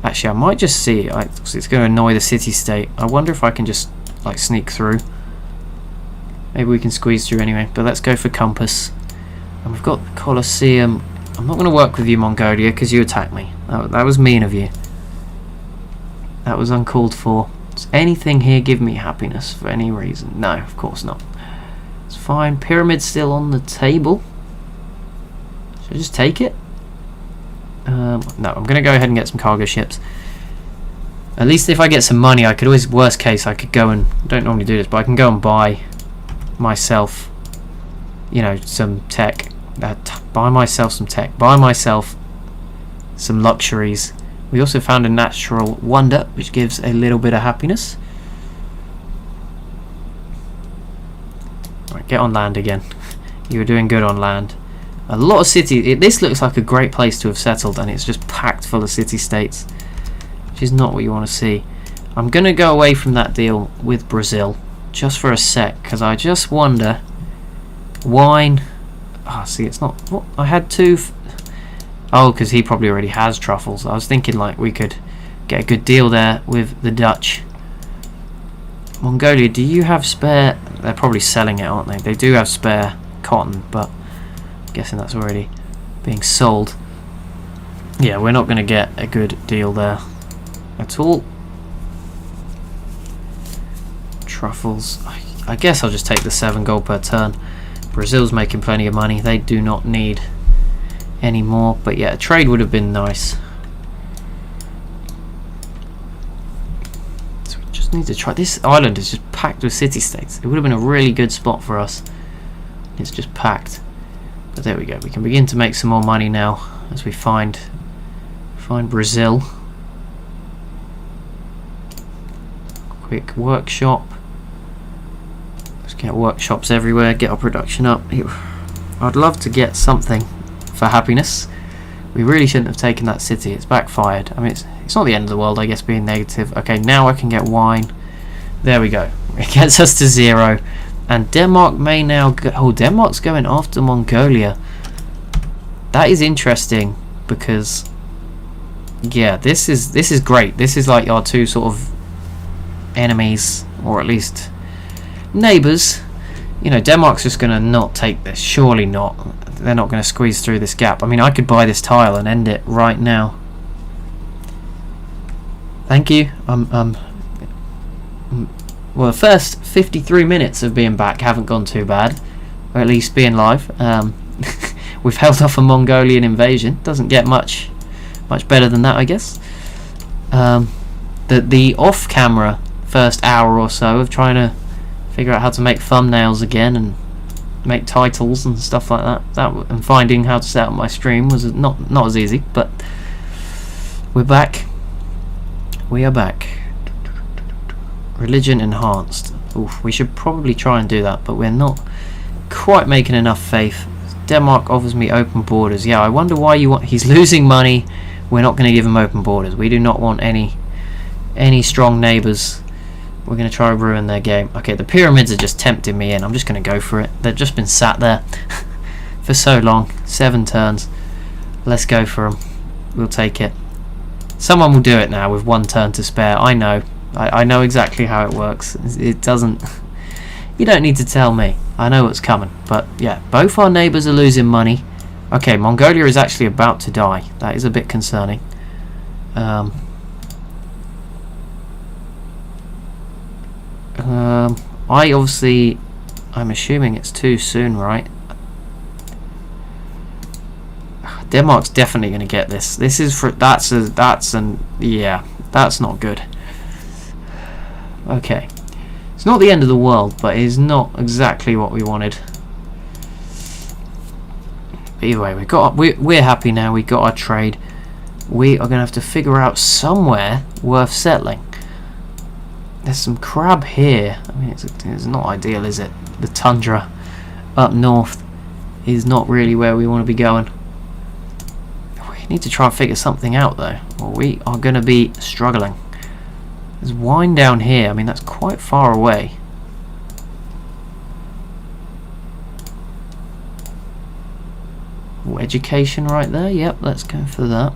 Actually, I might just see. It's going to annoy the city-state. I wonder if I can just like sneak through. Maybe we can squeeze through anyway. But let's go for compass. And we've got the Colosseum. I'm not going to work with you, Mongolia, because you attacked me. That was mean of you. That was uncalled for. Does anything here give me happiness for any reason? No, of course not. It's fine. Pyramid's still on the table. Should I just take it? No, I'm going to go ahead and get some cargo ships. At least if I get some money, I could always, worst case, I could go and, I don't normally do this, but I can go and buy myself, some tech. Buy myself some tech. Buy myself some luxuries. We also found a natural wonder, which gives a little bit of happiness. Right, get on land again. You were doing good on land. A lot of cities. This looks like a great place to have settled, and it's just packed full of city-states, which is not what you want to see. I'm going to go away from that deal with Brazil just for a sec, because I just wonder. Wine. See, it's not. What? I had two. Oh, because he probably already has truffles. I was thinking like we could get a good deal there with the Dutch. Mongolia, do you have spare? They're probably selling it, aren't they? They do have spare cotton, but I'm guessing that's already being sold. Yeah, we're not going to get a good deal there. at all. Truffles. I guess I'll just take the 7 gold per turn. Brazil's making plenty of money. They do not need any more. But yeah, a trade would have been nice. So we just need to try. This island is just packed with city-states. It would have been a really good spot for us. It's just packed. But there we go. We can begin to make some more money now as we find Brazil. Quick workshop. Let's get workshops everywhere. Get our production up. I'd love to get something for happiness. We really shouldn't have taken that city. It's backfired. I mean, it's not the end of the world, I guess, being negative. Okay, now I can get wine. There we go. It gets us to 0. And Denmark may now go... Oh, Denmark's going after Mongolia. That is interesting because... Yeah, this is great. This is like our two sort of enemies, or at least neighbours. You know, Denmark's just going to not take this. Surely not. They're not going to squeeze through this gap. I mean, I could buy this tile and end it right now. Thank you. Well, the first 53 minutes of being back haven't gone too bad, or at least being live. We've held off a Mongolian invasion. Doesn't get much better than that, I guess. The off-camera first hour or so of trying to figure out how to make thumbnails again and make titles and stuff like that, and finding how to set up my stream was not as easy. But we're back. We are back. Religion enhanced. Oof, we should probably try and do that, but we're not quite making enough faith. Denmark offers me open borders. Yeah, I wonder why you want... He's losing money. We're not going to give him open borders. We do not want any strong neighbours. We're going to try and ruin their game. Okay, the pyramids are just tempting me in. I'm just going to go for it. They've just been sat there for so long. 7 turns. Let's go for them. We'll take it. Someone will do it now with 1 turn to spare. I know. I know exactly how it works. It doesn't... You don't need to tell me. I know what's coming. But yeah, both our neighbours are losing money. Okay, Mongolia is actually about to die. That is a bit concerning. I obviously... I'm assuming it's too soon, right? Denmark's definitely going to get this. This is for... Yeah, that's not good. Okay. It's not the end of the world, but it is not exactly what we wanted. But either way, we're happy now. We got our trade. We are going to have to figure out somewhere worth settling. There's some crab here. I mean, it's not ideal, is it? The tundra up north is not really where we want to be going. We need to try and figure something out, though, or we are going to be struggling. There's wine down here. I mean, that's quite far away. Ooh, education right there. Yep, let's go for that.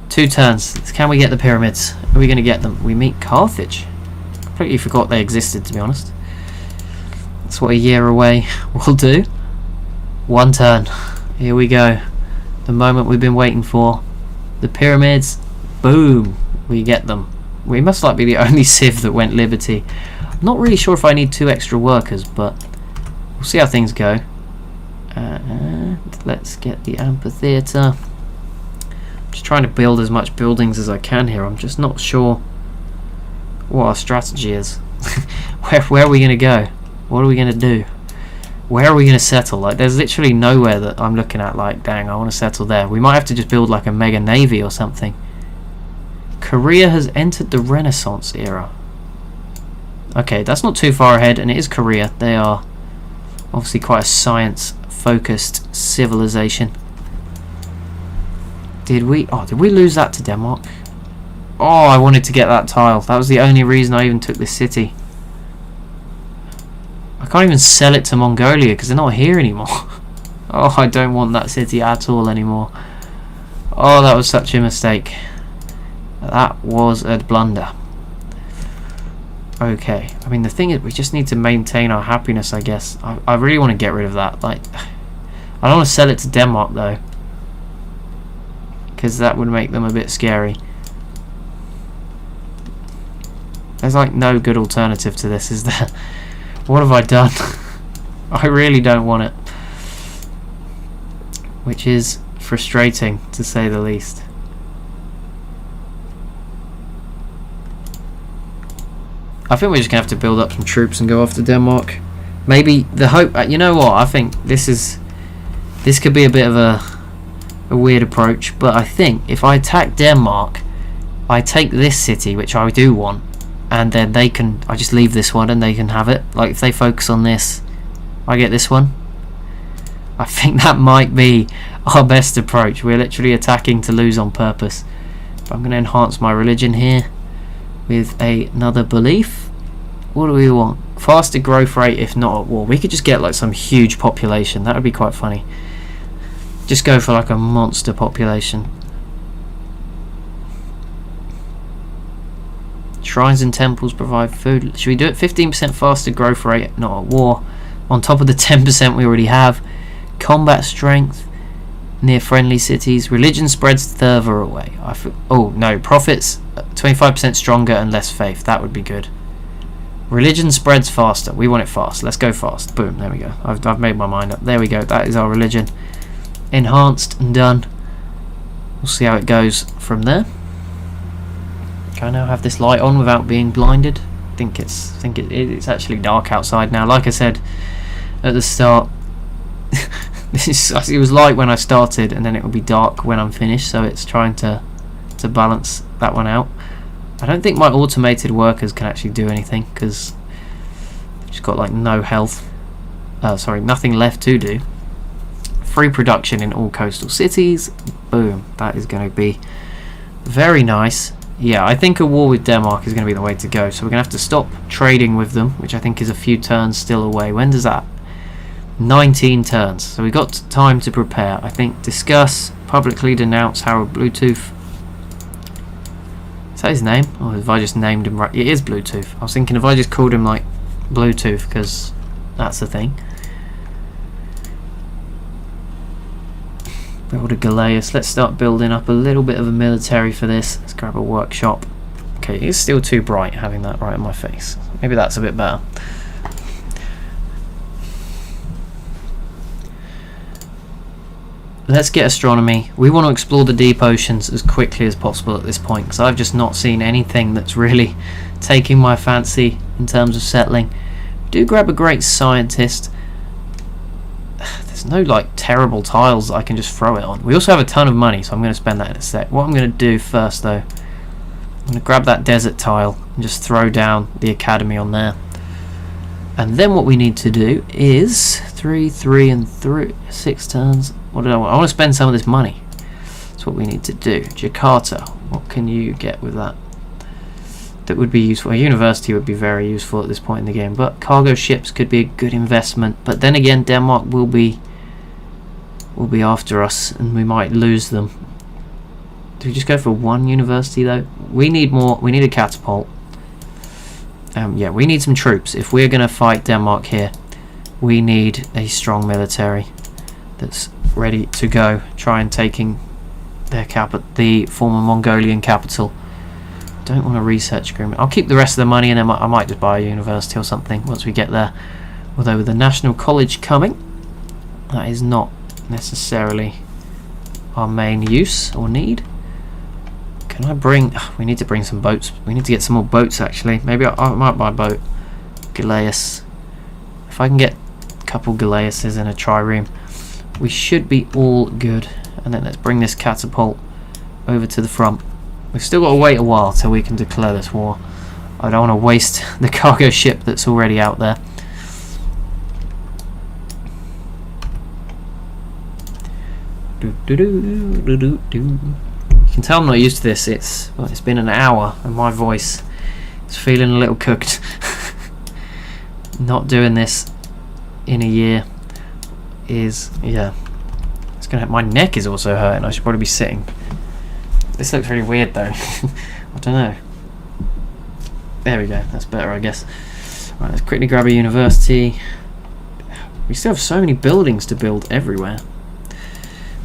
2 turns. Can we get the pyramids? Are we going to get them? We meet Carthage. Completely forgot they existed, to be honest. That's what a year away will do. 1 turn. Here we go. The moment we've been waiting for. The pyramids. Boom. We get them. We must like be the only civ that went liberty. I'm not really sure if I need 2 extra workers, but we'll see how things go. Let's get the amphitheatre. I'm just trying to build as much buildings as I can here. I'm just not sure what our strategy is. Where are we going to go? What are we going to do? Where are we going to settle? Like, there's literally nowhere that I'm looking at like, dang, I want to settle there. We might have to just build like a mega navy or something. Korea has entered the Renaissance era. Okay, that's not too far ahead, and it is Korea. They are obviously quite a science-focused civilization. Did we lose that to Denmark? Oh, I wanted to get that tile. That was the only reason I even took this city. I can't even sell it to Mongolia because they're not here anymore. Oh, I don't want that city at all anymore. Oh, that was such a mistake. That was a blunder. Okay, I mean, the thing is, we just need to maintain our happiness, I guess. I really want to get rid of that. Like, I don't want to sell it to Denmark, though, because that would make them a bit scary. There's like no good alternative to this, is there? What have I done? I really don't want it. Which is frustrating, to say the least. I think we're just going to have to build up some troops and go after Denmark. Maybe the hope... you know what? I think this could be a bit of a weird approach. But I think if I attack Denmark, I take this city, which I do want. And then they can... I just leave this one and they can have it. Like, if they focus on this, I get this one. I think that might be our best approach. We're literally attacking to lose on purpose. But I'm going to enhance my religion here with another belief. What do we want? Faster growth rate if not at war. We could just get like some huge population. That would be quite funny. Just go for like a monster population. Shrines and temples provide food. Should we do it? 15% faster growth rate, not at war. On top of the 10% we already have. Combat strength near friendly cities. Religion spreads further away. Oh no, profits 25% stronger and less faith. That would be good. Religion spreads faster. We want it fast. Let's go fast. Boom, there we go. I've made my mind up. There we go. That is our religion. Enhanced and done. We'll see how it goes from there. Can I now have this light on without being blinded? I think it's actually dark outside now. Like I said at the start, it was light when I started and then it will be dark when I'm finished, so it's trying to balance that one out. I don't think my automated workers can actually do anything because they've just got like no health. Sorry, nothing left to do. Free production in all coastal cities. Boom. That is going to be very nice. Yeah, I think a war with Denmark is going to be the way to go. So we're going to have to stop trading with them, which I think is a few turns still away. When does that? 19 turns. So we got time to prepare. I think discuss, publicly denounce Harold Bluetooth. Is that his name? Or have I just named him right? It is Bluetooth. I was thinking if I just called him like Bluetooth, because that's the thing. Build a Galeas. Let's start building up a little bit of a military for this. Let's grab a workshop. Okay, it's still too bright having that right in my face. Maybe that's a bit better. Let's get astronomy. We want to explore the deep oceans as quickly as possible at this point, because I've just not seen anything that's really taking my fancy in terms of settling. Do grab a great scientist. There's no like terrible tiles that I can just throw it on. We also have a ton of money, so I'm going to spend that in a sec. What I'm going to do first though, I'm going to grab that desert tile and just throw down the academy on there. And then what we need to do is 3, 6 turns. What do I want? I want to spend some of this money. That's what we need to do. Jakarta. What can you get with that? That would be useful. A university would be very useful at this point in the game. But cargo ships could be a good investment. But then again, Denmark will be after us, and we might lose them. Do we just go for one university though? We need more. We need a catapult. Yeah, we need some troops. If we're going to fight Denmark here, we need a strong military that's ready to go. Try and taking the former Mongolian capital. Don't want a research agreement. I'll keep the rest of the money, and then I might just buy a university or something once we get there. Although with the National College coming, that is not necessarily our main use or need. Can I bring... we need to bring some boats. We need to get some more boats, actually. Maybe I might buy a boat. Galeas. If I can get a couple Galeases in a trireme, we should be all good. And then let's bring this catapult over to the front. We've still got to wait a while till we can declare this war. I don't want to waste the cargo ship that's already out there. You can tell I'm not used to this. It's been an hour and my voice is feeling a little cooked. Not doing this in a year is, yeah, it's gonna. My neck is also hurting. I should probably be sitting. This looks really weird though. I don't know. There we go. That's better, I guess. Right, let's quickly grab a university. We still have so many buildings to build everywhere.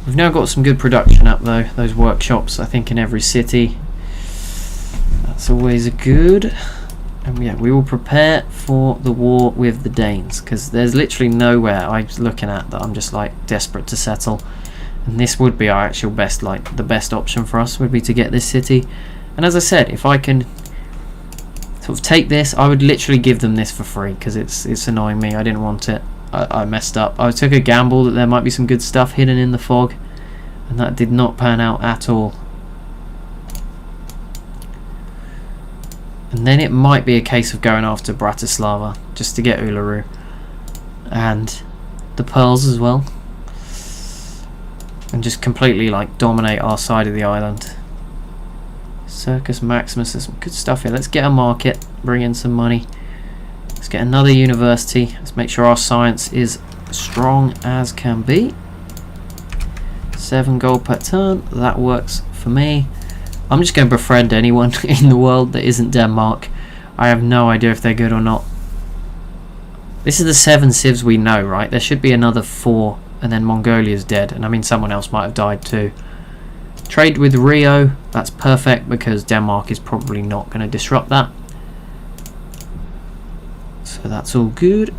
We've now got some good production up though. Those workshops, I think, in every city. That's always good. And yeah, we will prepare for the war with the Danes, because there's literally nowhere I'm looking at that I'm just like desperate to settle. And this would be our actual best, like the best option for us would be to get this city. And as I said, if I can sort of take this, I would literally give them this for free, because it's annoying me. I didn't want it. I messed up. I took a gamble that there might be some good stuff hidden in the fog, and that did not pan out at all. And then it might be a case of going after Bratislava just to get Uluru and the pearls as well, and just completely like dominate our side of the island. Circus Maximus, there's some good stuff here. Let's get a market, bring in some money. Let's get another university. Let's make sure our science is strong as can be. 7 gold per turn, that works for me. I'm just going to befriend anyone in the world that isn't Denmark. I have no idea if they're good or not. This is the 7 civs we know, right? There should be another 4, and then Mongolia's dead. And I mean, someone else might have died too. Trade with Rio, that's perfect, because Denmark is probably not going to disrupt that. So that's all good.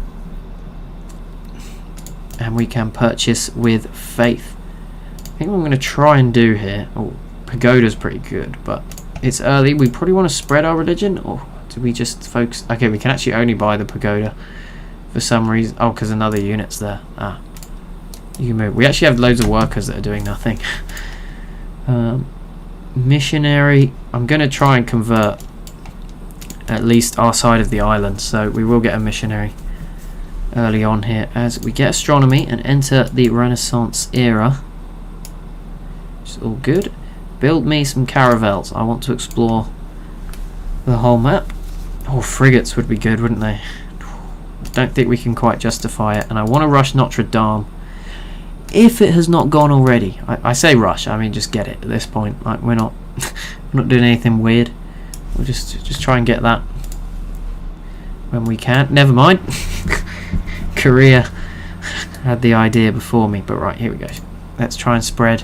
And we can purchase with Faith. I think what I'm going to try and do here... Oh, Pagoda's pretty good, but it's early. We probably want to spread our religion, or do we just focus? Okay, we can actually only buy the pagoda for some reason. Oh, because another unit's there. Ah, you can move. We actually have loads of workers that are doing nothing. Missionary. I'm going to try and convert at least our side of the island, so we will get a missionary early on here as we get astronomy and enter the Renaissance era, which is all good. Build me some caravels. I want to explore the whole map. Oh, frigates would be good, wouldn't they? Don't think we can quite justify it. And I want to rush Notre Dame. If it has not gone already. I say rush, I mean just get it at this point. Like we're not doing anything weird. We'll just try and get that when we can. Never mind. Korea had the idea before me, but right, here we go. Let's try and spread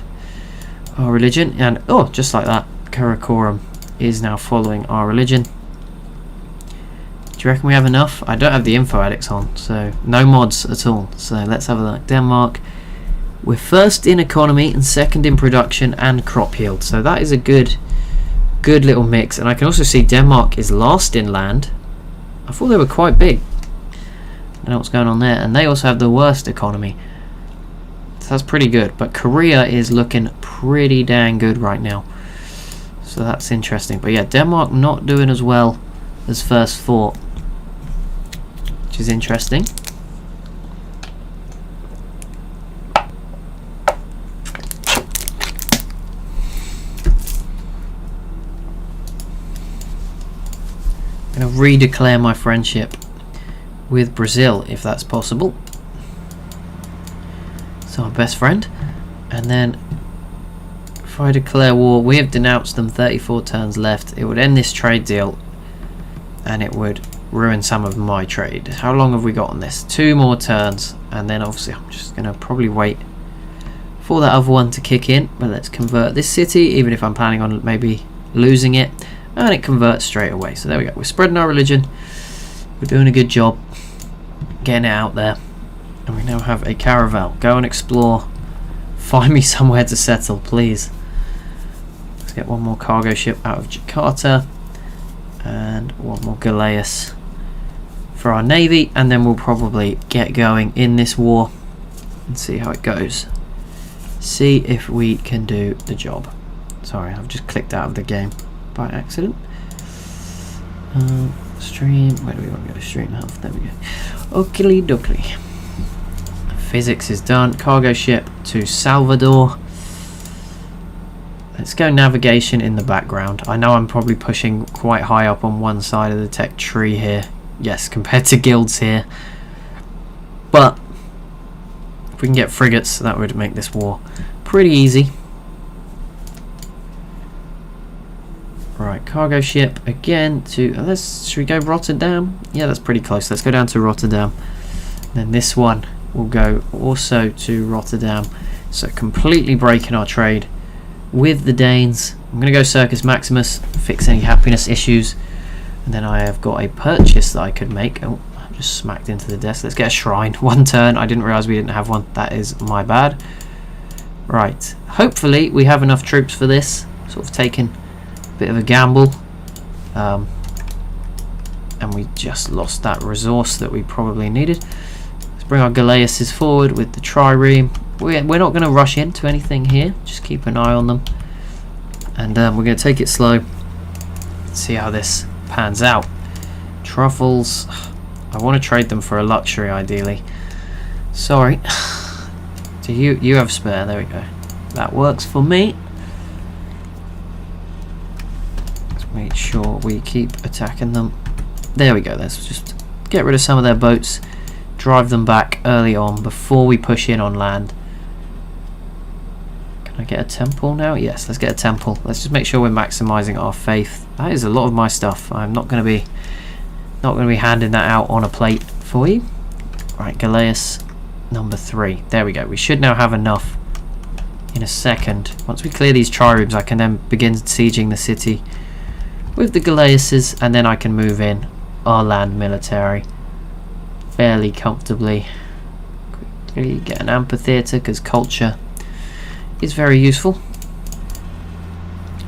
our religion, and oh, just like that, Karakorum is now following our religion. Do you reckon we have enough? I don't have the info addicts on, so no mods at all. So let's have a look. Denmark, we're first in economy and second in production and crop yield, so that is a good little mix. And I can also see Denmark is last in land. I thought they were quite big. I don't know what's going on there, and they also have the worst economy. That's pretty good, but Korea is looking pretty dang good right now, so that's interesting. But yeah, Denmark not doing as well as first thought, which is interesting. I'm going to redeclare my friendship with Brazil if that's possible. Our best friend, and then if I declare war, we have denounced them. 34 turns left. It would end this trade deal, and it would ruin some of my trade. How long have we got on this? 2 more turns, and then obviously I'm just gonna probably wait for that other one to kick in. But let's convert this city, even if I'm planning on maybe losing it, and it converts straight away. So there we go. We're spreading our religion. We're doing a good job getting it out there. And we now have a caravel. Go and explore. Find me somewhere to settle, please. Let's get one more cargo ship out of Jakarta. And one more Galeas for our navy. And then we'll probably get going in this war and see how it goes. See if we can do the job. Sorry, I've just clicked out of the game by accident. Stream. Where do we want to go? Stream health. There we go. Oakley dokley. Physics is done. Cargo ship to Salvador. Let's go navigation in the background. I know I'm probably pushing quite high up on one side of the tech tree here. Yes, compared to guilds here. But if we can get frigates, that would make this war pretty easy. Right, cargo ship again to... should we go Rotterdam? Yeah, that's pretty close. Let's go down to Rotterdam. Then this one will go also to Rotterdam. So completely breaking our trade with the Danes. I'm going to go Circus Maximus, fix any happiness issues. And then I have got a purchase that I could make. Oh, I just smacked into the desk. Let's get a shrine. 1 turn. I didn't realise we didn't have one. That is my bad. Right. Hopefully we have enough troops for this. Sort of taking a bit of a gamble. And we just lost that resource that we probably needed. Let's bring our Galleasses forward with the trireme. We're not going to rush into anything here. Just keep an eye on them. And we're going to take it slow. See how this pans out. Truffles. I want to trade them for a luxury ideally. Sorry. Do you have spare? There we go. That works for me. Let's make sure we keep attacking them. There we go. Let's just get rid of some of their boats. Drive them back early on before we push in on land. Can I get a temple now? Yes, let's get a temple. Let's just make sure we're maximizing our faith. That is a lot of my stuff. I'm not going to be handing that out on a plate for you. Right, Galleas number 3. There we go. We should now have enough in a second. Once we clear these triremes, I can then begin sieging the city with the Galleasses, and then I can move in our land military fairly comfortably. Quickly get an amphitheatre because culture is very useful.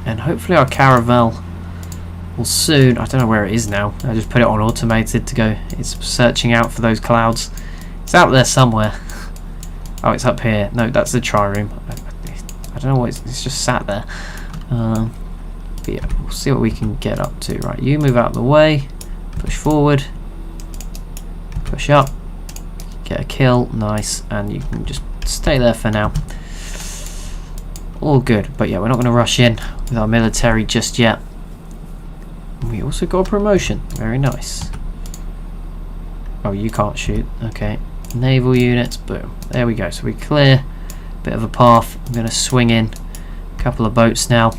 And hopefully our caravel will soon, I don't know where it is now, I just put it on automated to go, it's searching out for those clouds. It's out there somewhere. Oh, it's up here. No, that's the trireme. I don't know what it's just sat there. But yeah, we'll see what we can get up to. Right, you move out of the way, push forward, push up, get a kill, nice, and you can just stay there for now. All good, but yeah, we're not going to rush in with our military just yet. We also got a promotion, very nice. Oh, you can't shoot, okay. Naval units, boom, there we go. So we clear a bit of a path. I'm going to swing in a couple of boats now.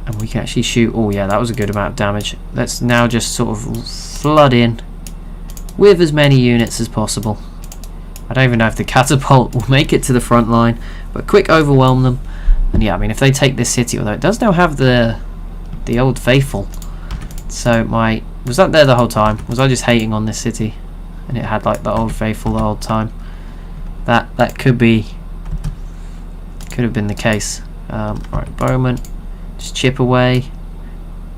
And we can actually shoot. Oh yeah, that was a good amount of damage. Let's now just sort of flood in with as many units as possible. I don't even know if the catapult will make it to the front line, but quick overwhelm them. And yeah, I mean, if they take this city, although it does now have the old faithful. So was that there the whole time? Was I just hating on this city and it had like the old faithful the whole time? That could have been the case. Right, bowman. Just chip away.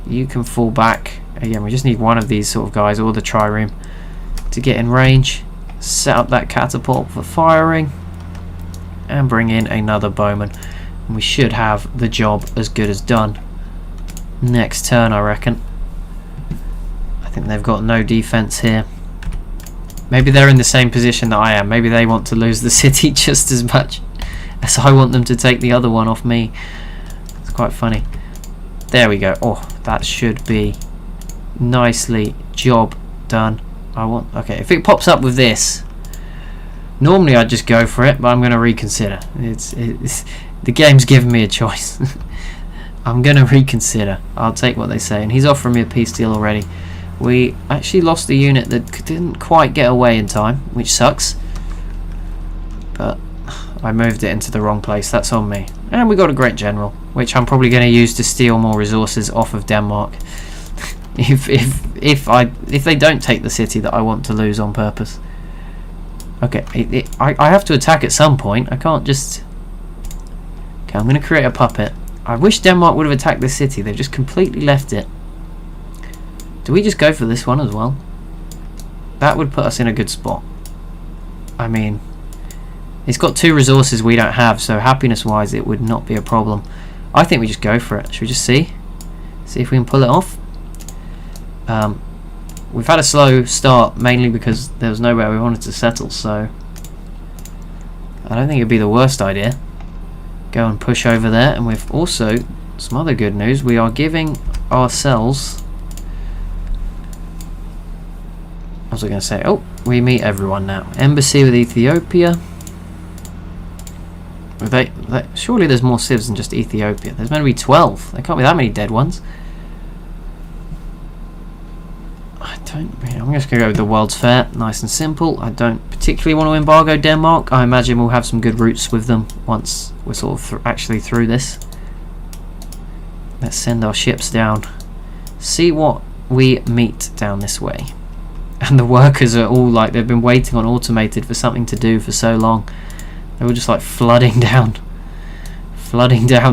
You can fall back. Again, we just need one of these sort of guys, or the trireme, to get in range. Set up that catapult for firing. And bring in another bowman. And we should have the job as good as done. Next turn, I reckon. I think they've got no defense here. Maybe they're in the same position that I am. Maybe they want to lose the city just as much as I want them to take the other one off me. Quite funny. There we go. Oh, that should be nicely job done. Okay, if it pops up with this, normally I'd just go for it, but I'm going to reconsider. It's the game's giving me a choice. I'm going to reconsider. I'll take what they say. And he's offering me a peace deal already. We actually lost the unit that didn't quite get away in time, which sucks. But I moved it into the wrong place. That's on me. And we got a great general, which I'm probably going to use to steal more resources off of Denmark. if they don't take the city that I want to lose on purpose. Okay, I have to attack at some point. I can't just. Okay, I'm going to create a puppet. I wish Denmark would have attacked this city. They've just completely left it. Do we just go for this one as well? That would put us in a good spot. I mean, it's got 2 resources we don't have, so happiness-wise it would not be a problem. I think we just go for it. Should we just see? See if we can pull it off? We've had a slow start, mainly because there was nowhere we wanted to settle, so I don't think it'd be the worst idea. Go and push over there, and we've also, some other good news, we are giving ourselves... What was I going to say? Oh, we meet everyone now. Embassy with Ethiopia. Surely there's more civs than just Ethiopia. There's meant to be 12. There can't be that many dead ones. I'm just going to go with the World's Fair. Nice and simple. I don't particularly want to embargo Denmark. I imagine we'll have some good routes with them once we're sort of actually through this. Let's send our ships down see what we meet down this way. And the workers are all like, they've been waiting on automated for something to do for so long. They were just like flooding down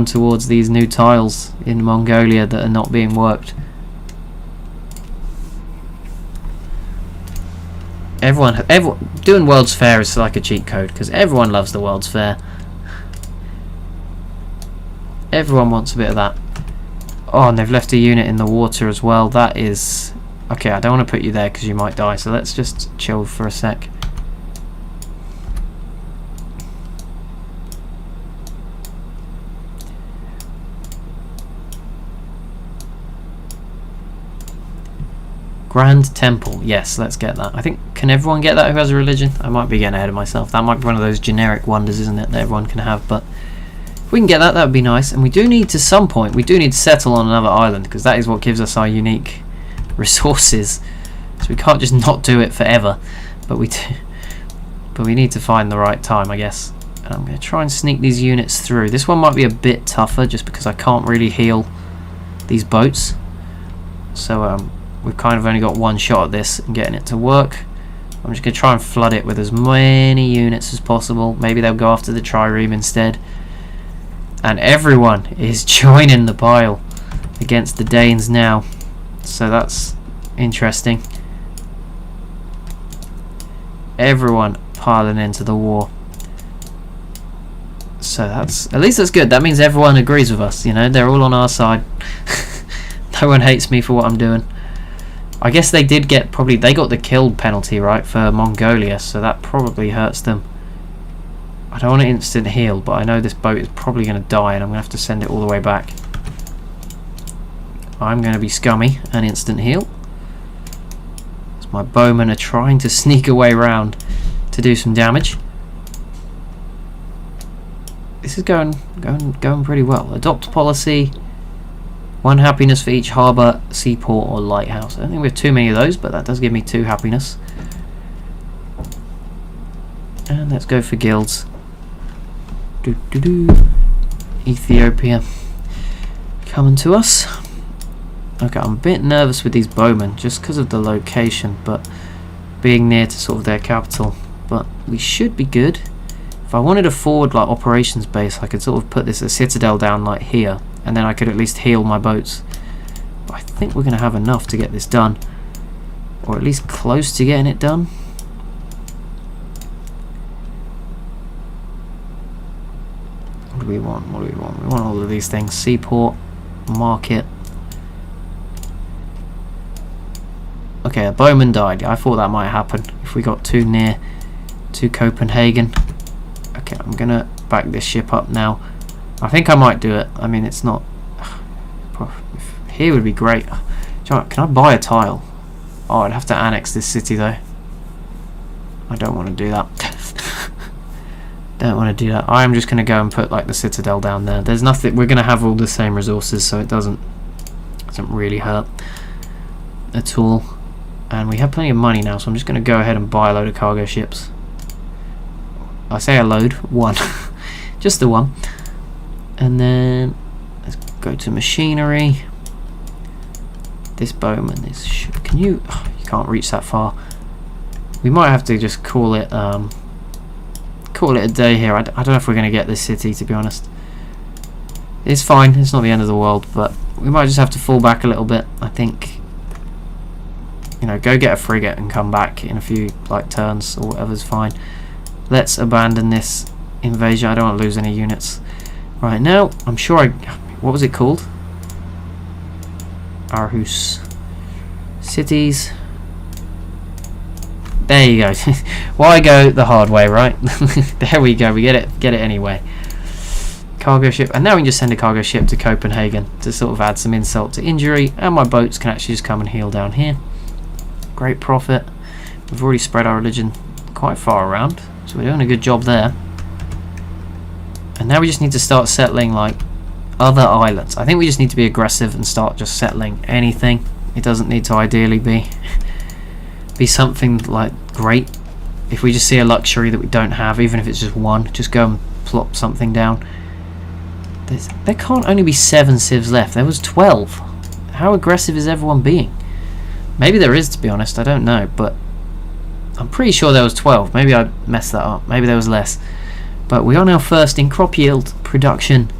towards these new tiles in Mongolia that are not being worked. Everyone doing World's Fair is like a cheat code, because everyone loves the World's Fair. Everyone wants a bit of that. Oh, and they've left a unit in the water as well. That is... Okay, I don't want to put you there because you might die, so let's just chill for a sec. Grand Temple, yes, let's get that. I think, can everyone get that who has a religion? I might be getting ahead of myself. That might be one of those generic wonders, isn't it, that everyone can have, but if we can get that, that would be nice. And we do need to, some point, we do need to settle on another island, because that is what gives us our unique resources. So we can't just not do it forever, but we do. But we need to find the right time, I guess. And I'm going to try and sneak these units through. This one might be a bit tougher, just because I can't really heal these boats. So, we've kind of only got one shot at this and getting it to work. I'm just going to try and flood it with as many units as possible. Maybe they'll go after the trireme instead. And everyone is joining the pile against the Danes now. So that's interesting. Everyone piling into the war. So that's, at least that's good. That means everyone agrees with us, you know. They're all on our side. No one hates me for what I'm doing. I guess they did get, probably, they got the kill penalty, right, for Mongolia, so that probably hurts them. I don't want to instant heal, but I know this boat is probably going to die, and I'm going to have to send it all the way back. I'm going to be scummy and instant heal. As my bowmen are trying to sneak away round to do some damage. This is going pretty well. Adopt policy. 1 happiness for each harbour, seaport or lighthouse. I don't think we have too many of those, but that does give me 2 happiness. And let's go for guilds. Ethiopia coming to us. Okay, I'm a bit nervous with these bowmen just because of the location, but being near to sort of their capital. But we should be good. If I wanted a forward like operations base, I could sort of put a citadel down like here, and then I could at least heal my boats. But I think we're going to have enough to get this done, or at least close to getting it done. What do we want? What do we want? We want all of these things. Seaport, market. Okay, a bowman died. I thought that might happen if we got too near to Copenhagen. Okay, I'm going to back this ship up now. I think I might do it. I mean, it's not... Here would be great. Can I buy a tile? Oh, I'd have to annex this city, though. I don't want to do that. Don't want to do that. I'm just going to go and put, like, the citadel down there. There's nothing... We're going to have all the same resources, so it doesn't really hurt at all. And we have plenty of money now, so I'm just going to go ahead and buy a load of cargo ships. I say a load. 1. Just the 1. And then let's go to machinery. This bowman is... Can you... Oh, you can't reach that far. We might have to just call it a day here. I don't know if we're going to get this city, to be honest. It's fine. It's not the end of the world, but we might just have to fall back a little bit. I think, you know, go get a frigate and come back in a few like turns or whatever's fine. Let's abandon this invasion. I don't want to lose any units right now. I'm sure what was it called? Aarhus. Cities. There you go. Why go the hard way, right? There we go. We get it anyway. Cargo ship, and now we can just send a cargo ship to Copenhagen to sort of add some insult to injury, and my boats can actually just come and heal down here. Great profit. We've already spread our religion quite far around, so we're doing a good job there. And now we just need to start settling like other islands. I think we just need to be aggressive and start just settling anything. It doesn't need to ideally be something like great. If we just see a luxury that we don't have, even if it's just 1, just go and plop something down. There can't only be 7 civs left. There was 12. How aggressive is everyone being? Maybe there is, to be honest, I don't know, but I'm pretty sure there was 12. Maybe I messed that up. Maybe there was less. But we are now first in crop yield, production,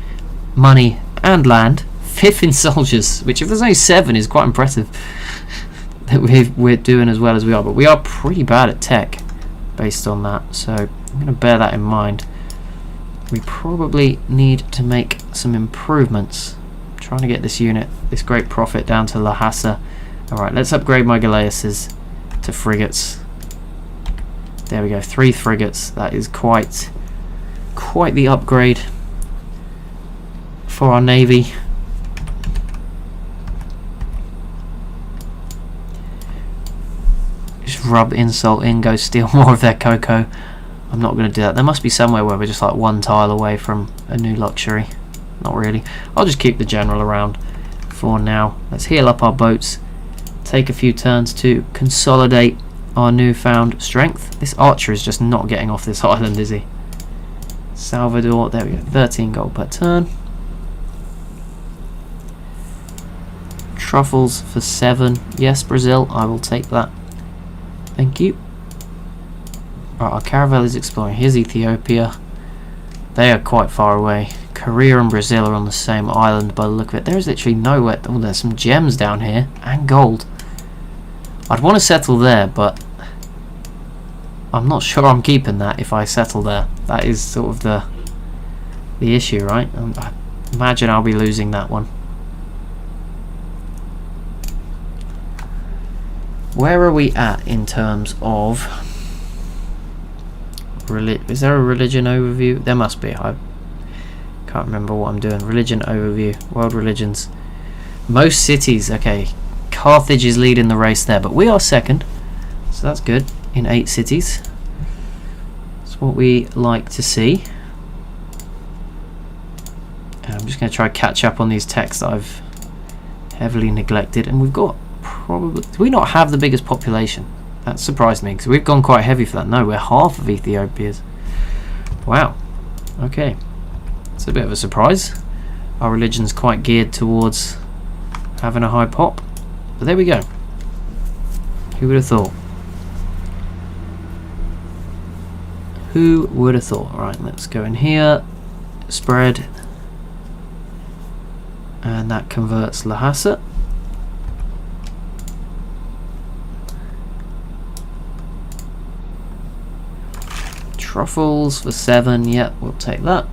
money, and land. 5th in soldiers, which if there's only 7 is quite impressive that we're doing as well as we are. But we are pretty bad at tech based on that, so I'm going to bear that in mind. We probably need to make some improvements. I'm trying to get this unit, this great prophet, down to Lhasa. Alright, let's upgrade my galleasses to frigates. There we go, 3 frigates. That is quite the upgrade for our navy. Just rub insult in, go steal more of their cocoa. I'm not going to do that. There must be somewhere where we're just like 1 tile away from a new luxury. Not really. I'll just keep the general around for now. Let's heal up our boats. Take a few turns to consolidate our newfound strength. This archer is just not getting off this island, is he? Salvador, there we go. 13 gold per turn. Truffles for 7. Yes, Brazil, I will take that. Thank you. Right, our caravel is exploring. Here's Ethiopia. They are quite far away. Korea and Brazil are on the same island by the look of it. There is literally nowhere. Oh, there's some gems down here and gold. I'd want to settle there, but I'm not sure I'm keeping that if I settle there. That is sort of the issue, right? I imagine I'll be losing that one. Where are we at in terms of... Is there a religion overview? There must be. I can't remember what I'm doing. Religion overview. World religions. Most cities. Okay. Carthage is leading the race there, but we are second. So that's good. In 8 cities. That's what we like to see. And I'm just going to try to catch up on these texts that I've heavily neglected. And we've got probably... Do we not have the biggest population? That surprised me, because we've gone quite heavy for that. No, we're half of Ethiopia's. Wow. Okay. It's a bit of a surprise. Our religion's quite geared towards having a high pop. But there we go. Who would have thought? Who would have thought? Right, let's go in here. Spread. And that converts Lhasa. Truffles for 7. Yep, we'll take that.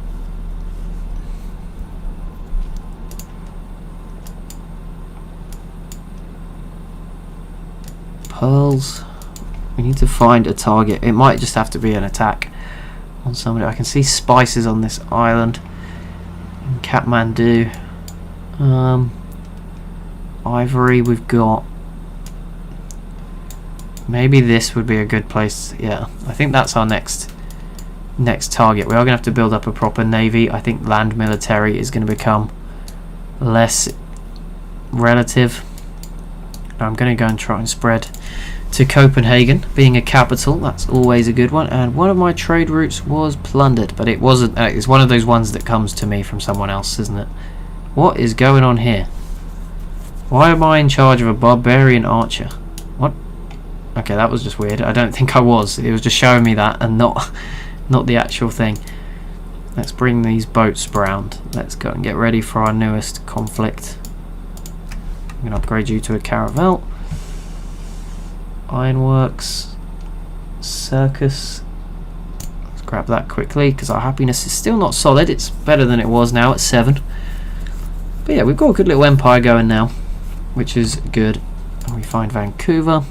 Pearls. We need to find a target. It might just have to be an attack on somebody. I can see spices on this island in Kathmandu. Ivory we've got. Maybe this would be a good place. Yeah, I think that's our next target. We are going to have to build up a proper navy. I think land military is going to become less relative. I'm going to go and try and spread to Copenhagen, being a capital. That's always a good one. And one of my trade routes was plundered, but it wasn't. It's one of those ones that comes to me from someone else, isn't it? What is going on here? Why am I in charge of a barbarian archer? What? Okay, that was just weird. I don't think I was. It was just showing me that and not the actual thing. Let's bring these boats round. Let's go and get ready for our newest conflict. I'm going to upgrade you to a caravel. Ironworks. Circus. Let's grab that quickly because our happiness is still not solid. It's better than it was now at 7. But yeah, we've got a good little empire going now, which is good. And we find Vancouver.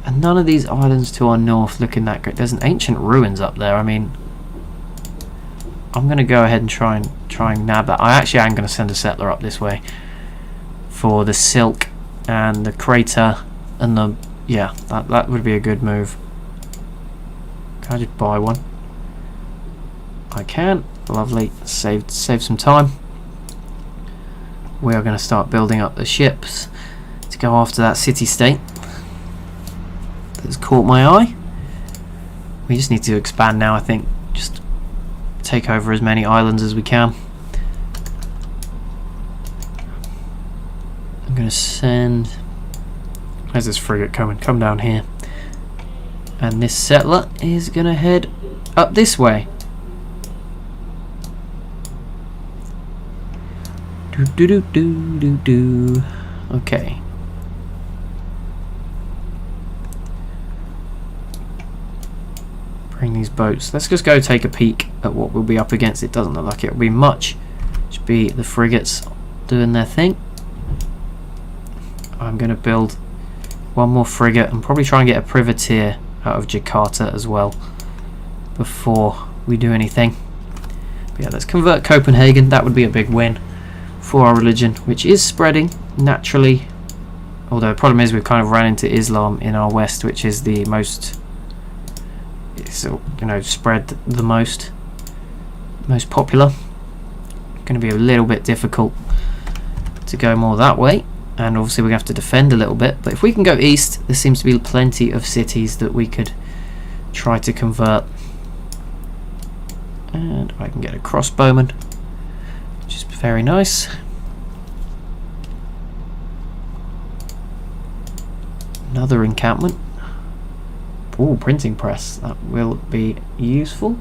And none of these islands to our north looking that great. There's an ancient ruins up there. I mean, I'm going to go ahead and try and nab that. I actually am going to send a settler up this way for the silk and the crater and the... Yeah, that would be a good move. Can I just buy one? I can. Lovely. Saved some time. We are going to start building up the ships to go after that city-state that's caught my eye. We just need to expand now, I think. Just take over as many islands as we can. going to send... Where's this frigate coming? Come down here. And this settler is going to head up this way. Do. Okay. Bring these boats. Let's just go take a peek at what we'll be up against. It doesn't look like it'll be much. Just be the frigates doing their thing. I'm going to build one more frigate and probably try and get a privateer out of Jakarta as well before we do anything. But yeah, let's convert Copenhagen. That would be a big win for our religion, which is spreading naturally. Although the problem is we've kind of ran into Islam in our west, which is the most, spread the most popular. Going to be a little bit difficult to go more that way, and obviously we're going to have to defend a little bit. But if we can go east, there seems to be plenty of cities that we could try to convert. And I can get a crossbowman, which is very nice. Another encampment. Oh, printing press. That will be useful.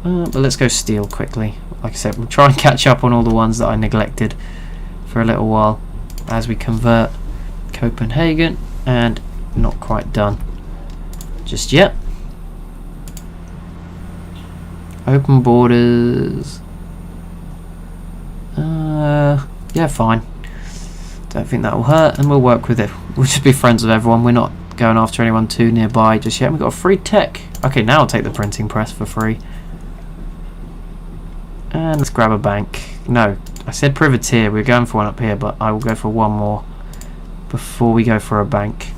But let's go steel quickly. Like I said, we'll try and catch up on all the ones that I neglected for a little while as we convert Copenhagen, and not quite done just yet. Open borders. Yeah, fine. Don't think that will hurt, and we'll work with it. We'll just be friends with everyone. We're not going after anyone too nearby just yet. We've got a free tech. Okay, now I'll take the printing press for free. And let's grab a bank. No, I said privateer. We're going for one up here, but I will go for one more before we go for a bank.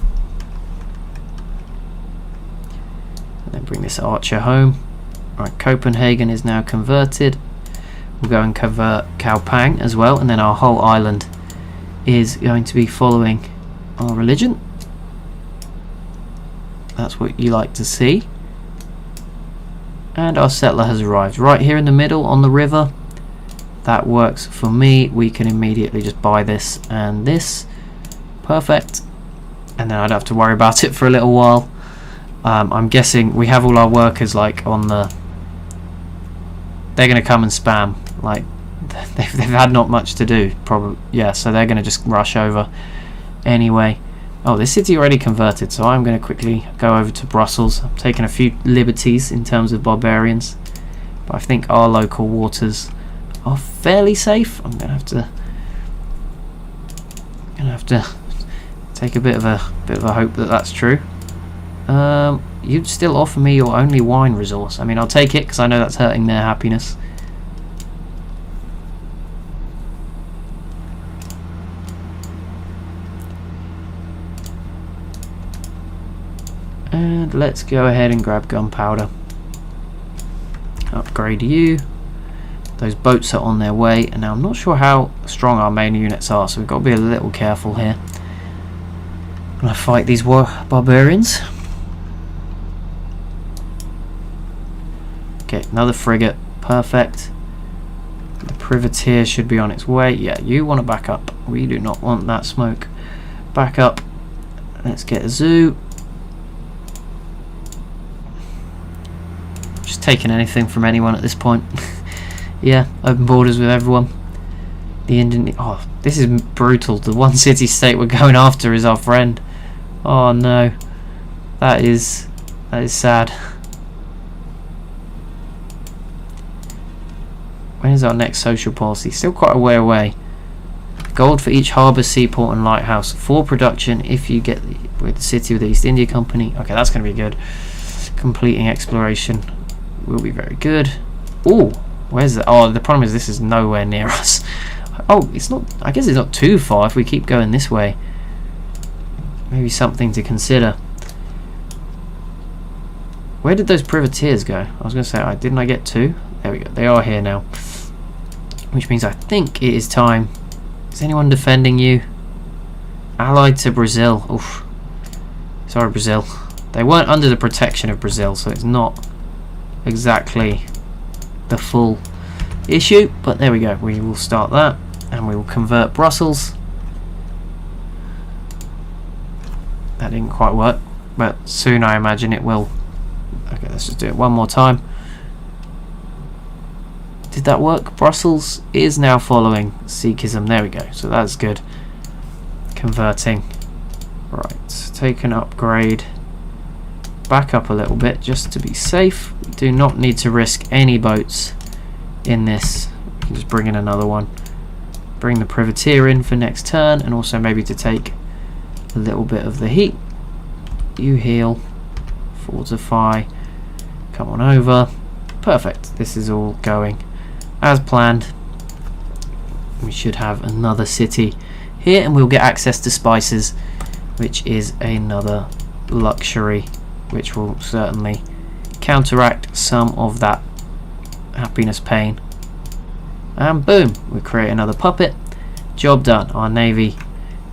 And then bring this archer home. Right, Copenhagen is now converted. We'll go and convert Kaopang as well, and then our whole island is going to be following our religion. That's what you like to see. And our settler has arrived right here in the middle on the river. That works for me. We can immediately just buy this and this. Perfect. And then I don't have to worry about it for a little while. I'm guessing we have all our workers like on the... They're going to come and spam. Like, they've had not much to do, probably. Yeah, so they're going to just rush over anyway. Oh, this city already converted, so I'm going to quickly go over to Brussels. I'm taking a few liberties in terms of barbarians, but I think our local waters are fairly safe. I'm going to have to take a bit of a hope that that's true. You'd still offer me your only wine resource. I mean, I'll take it because I know that's hurting their happiness. And let's go ahead and grab gunpowder. Upgrade you. Those boats are on their way, and now I'm not sure how strong our main units are, so we've got to be a little careful here when I fight these barbarians. Okay, another frigate. Perfect. The privateer should be on its way. Yeah, you want to back up. We do not want that smoke. Back up. Let's get a zoo. Just taking anything from anyone at this point. Yeah, open borders with everyone. The Indian... Oh, this is brutal. The one city-state we're going after is our friend. Oh no. That is sad. When is our next social policy? Still quite a way away. Gold for each harbour, seaport and lighthouse. For production if you get with the city with the East India Company. Okay, that's going to be good. Completing exploration will be very good. Oh, where's that? Oh, the problem is this is nowhere near us. Oh, it's not... I guess it's not too far if we keep going this way. Maybe something to consider. Where did those privateers go? I was going to say, didn't I get two? There we go. They are here now. Which means I think it is time. Is anyone defending you? Allied to Brazil. Oof. Sorry, Brazil. They weren't under the protection of Brazil, so it's not exactly the full issue. But there we go. We will start that, and we will convert Brussels. That didn't quite work, but soon I imagine it will. Okay, let's just do it one more time. Did that work? Brussels is now following Sikhism. There we go. So that's good. Converting. Right, take an upgrade. Back up a little bit just to be safe. We do not need to risk any boats in this. We can just bring in another one. Bring the privateer in for next turn, and also maybe to take a little bit of the heat. You heal. Fortify. Come on over. Perfect. This is all going as planned. We should have another city here, and we'll get access to spices, which is another luxury, which will certainly counteract some of that happiness pain. And boom, we create another puppet. Job done. Our navy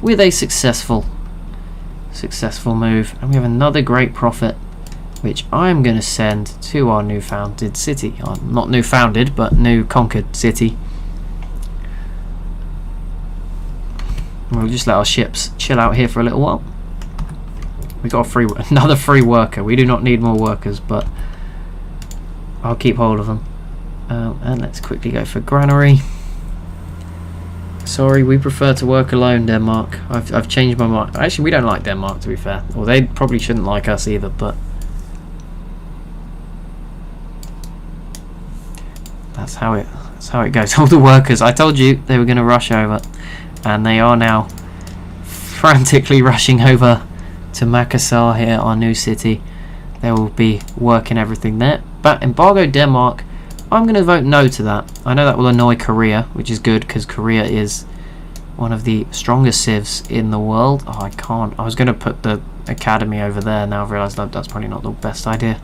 with a successful move, and we have another great profit, which I'm going to send to our new founded city. Not new founded, but new conquered city. We'll just let our ships chill out here for a little while. We got another free worker. We do not need more workers, but I'll keep hold of them. And let's quickly go for granary. Sorry, we prefer to work alone, Denmark. I've changed my mind. Actually, we don't like Denmark, to be fair. Or they probably shouldn't like us either, but that's how it goes. All the workers, I told you they were going to rush over, and they are now frantically rushing over to Makassar here, our new city. They will be working everything there. But embargo Denmark, I'm going to vote no to that. I know that will annoy Korea, which is good because Korea is one of the strongest civs in the world. Oh, I can't. I was going to put the academy over there. Now I've realised that that's probably not the best idea.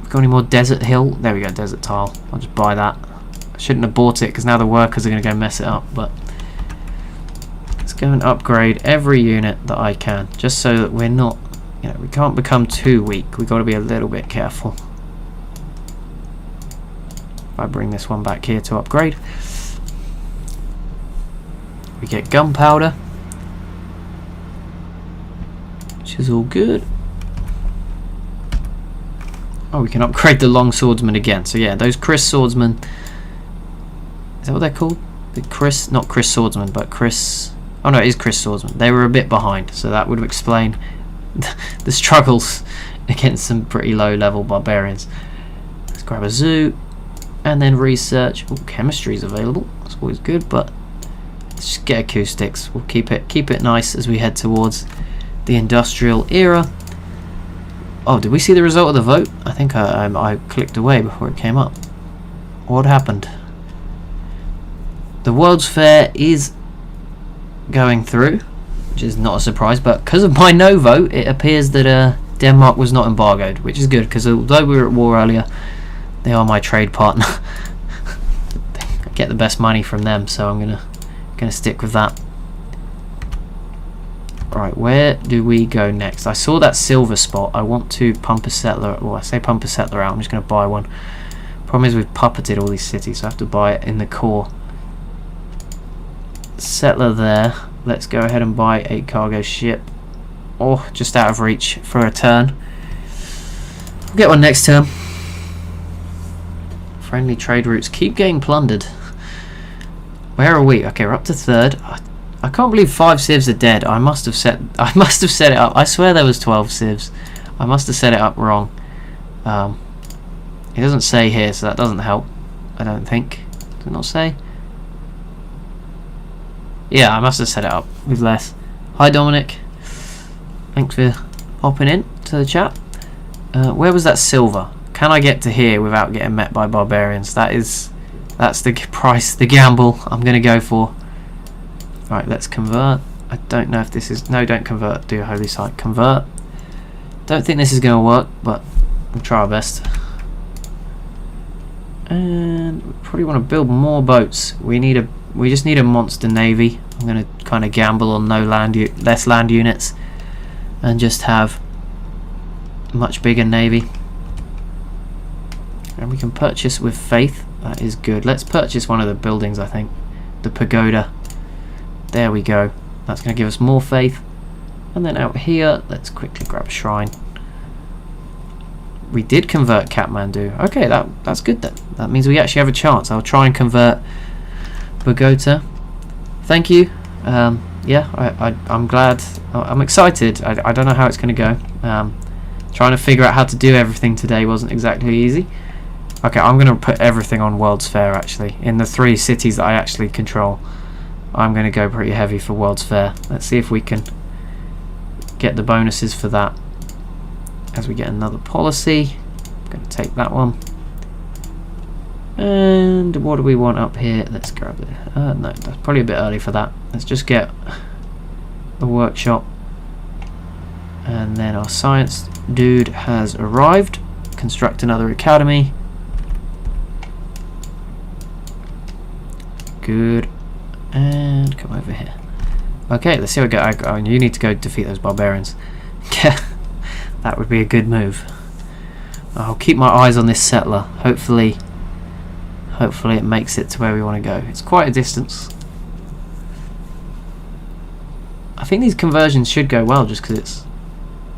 Got any more desert hill? There we go, desert tile. I'll just buy that. I shouldn't have bought it because now the workers are going to go mess it up. But let's go and upgrade every unit that I can, just so that we're not, we can't become too weak. We've got to be a little bit careful. I bring this one back here to upgrade. We get gunpowder, which is all good. Oh, we can upgrade the long swordsman again. So yeah, those Chris swordsmen, is that what they're called? The Chris, not Chris swordsman, but Chris, oh no, it is Chris swordsman. They were a bit behind, so that would explain the struggles against some pretty low level barbarians. Let's grab a zoo. And then research. Oh, chemistry is available. That's always good, but let's just get acoustics. We'll keep it nice as we head towards the industrial era. Oh, did we see the result of the vote? I think I clicked away before it came up. What happened? The World's Fair is going through, which is not a surprise, but because of my no vote, it appears that Denmark was not embargoed, which is good, because although we were at war earlier, they are my trade partner. I get the best money from them, so I'm gonna stick with that. Right, where do we go next? I saw that silver spot. I want to pump a settler. Well, I say pump a settler out. I'm just gonna buy one. Problem is we've puppeted all these cities, so I have to buy it in the core. Settler there. Let's go ahead and buy a cargo ship. Oh, just out of reach for a turn. We'll get one next turn. Friendly trade routes keep getting plundered. Where are we? Okay, we're up to third. I can't believe 5 civs are dead. I must have set it up. I swear there was 12 civs. I must have set it up wrong. It doesn't say here, so that doesn't help. I don't think. Does it not say? Yeah, I must have set it up with less. Hi Dominic. Thanks for hopping in to the chat. Where was that silver? Can I get to here without getting met by barbarians? That's the price, the gamble I'm going to go for. Right, let's convert. I don't know if this is... No, don't convert. Do a holy site. Convert. Don't think this is going to work, but we'll try our best. And we probably want to build more boats. We just need a monster navy. I'm going to kind of gamble on less land units and just have a much bigger navy. And we can purchase with faith. That is good. Let's purchase one of the buildings, I think. The pagoda. There we go. That's going to give us more faith. And then out here, let's quickly grab a shrine. We did convert Kathmandu. Okay, that's good then. That means we actually have a chance. I'll try and convert Bogota. Thank you. Yeah, I'm glad. I'm excited. I don't know how it's going to go. Trying to figure out how to do everything today wasn't exactly easy. Okay, I'm going to put everything on World's Fair actually. In the 3 cities that I actually control, I'm going to go pretty heavy for World's Fair. Let's see if we can get the bonuses for that. As we get another policy, I'm going to take that one. And what do we want up here? Let's grab it. No, that's probably a bit early for that. Let's just get the workshop. And then our science dude has arrived. Construct another academy. Good. And come over here. Okay, let's see how we go. Oh, you need to go defeat those barbarians. Yeah. That would be a good move. I'll keep my eyes on this settler. Hopefully it makes it to where we want to go. It's quite a distance. I think these conversions should go well just because it's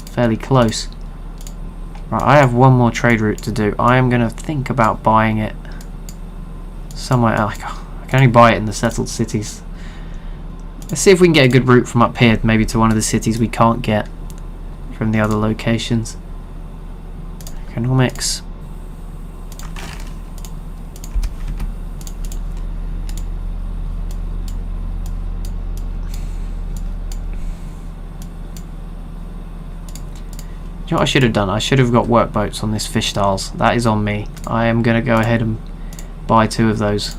fairly close. Right, I have one more trade route to do. I am going to think about buying it somewhere else. I can only buy it in the settled cities. Let's see if we can get a good route from up here, maybe to one of the cities we can't get from the other locations. Economics. You know what I should have done? I should have got workboats on this fish styles. That is on me. I am going to go ahead and buy 2 of those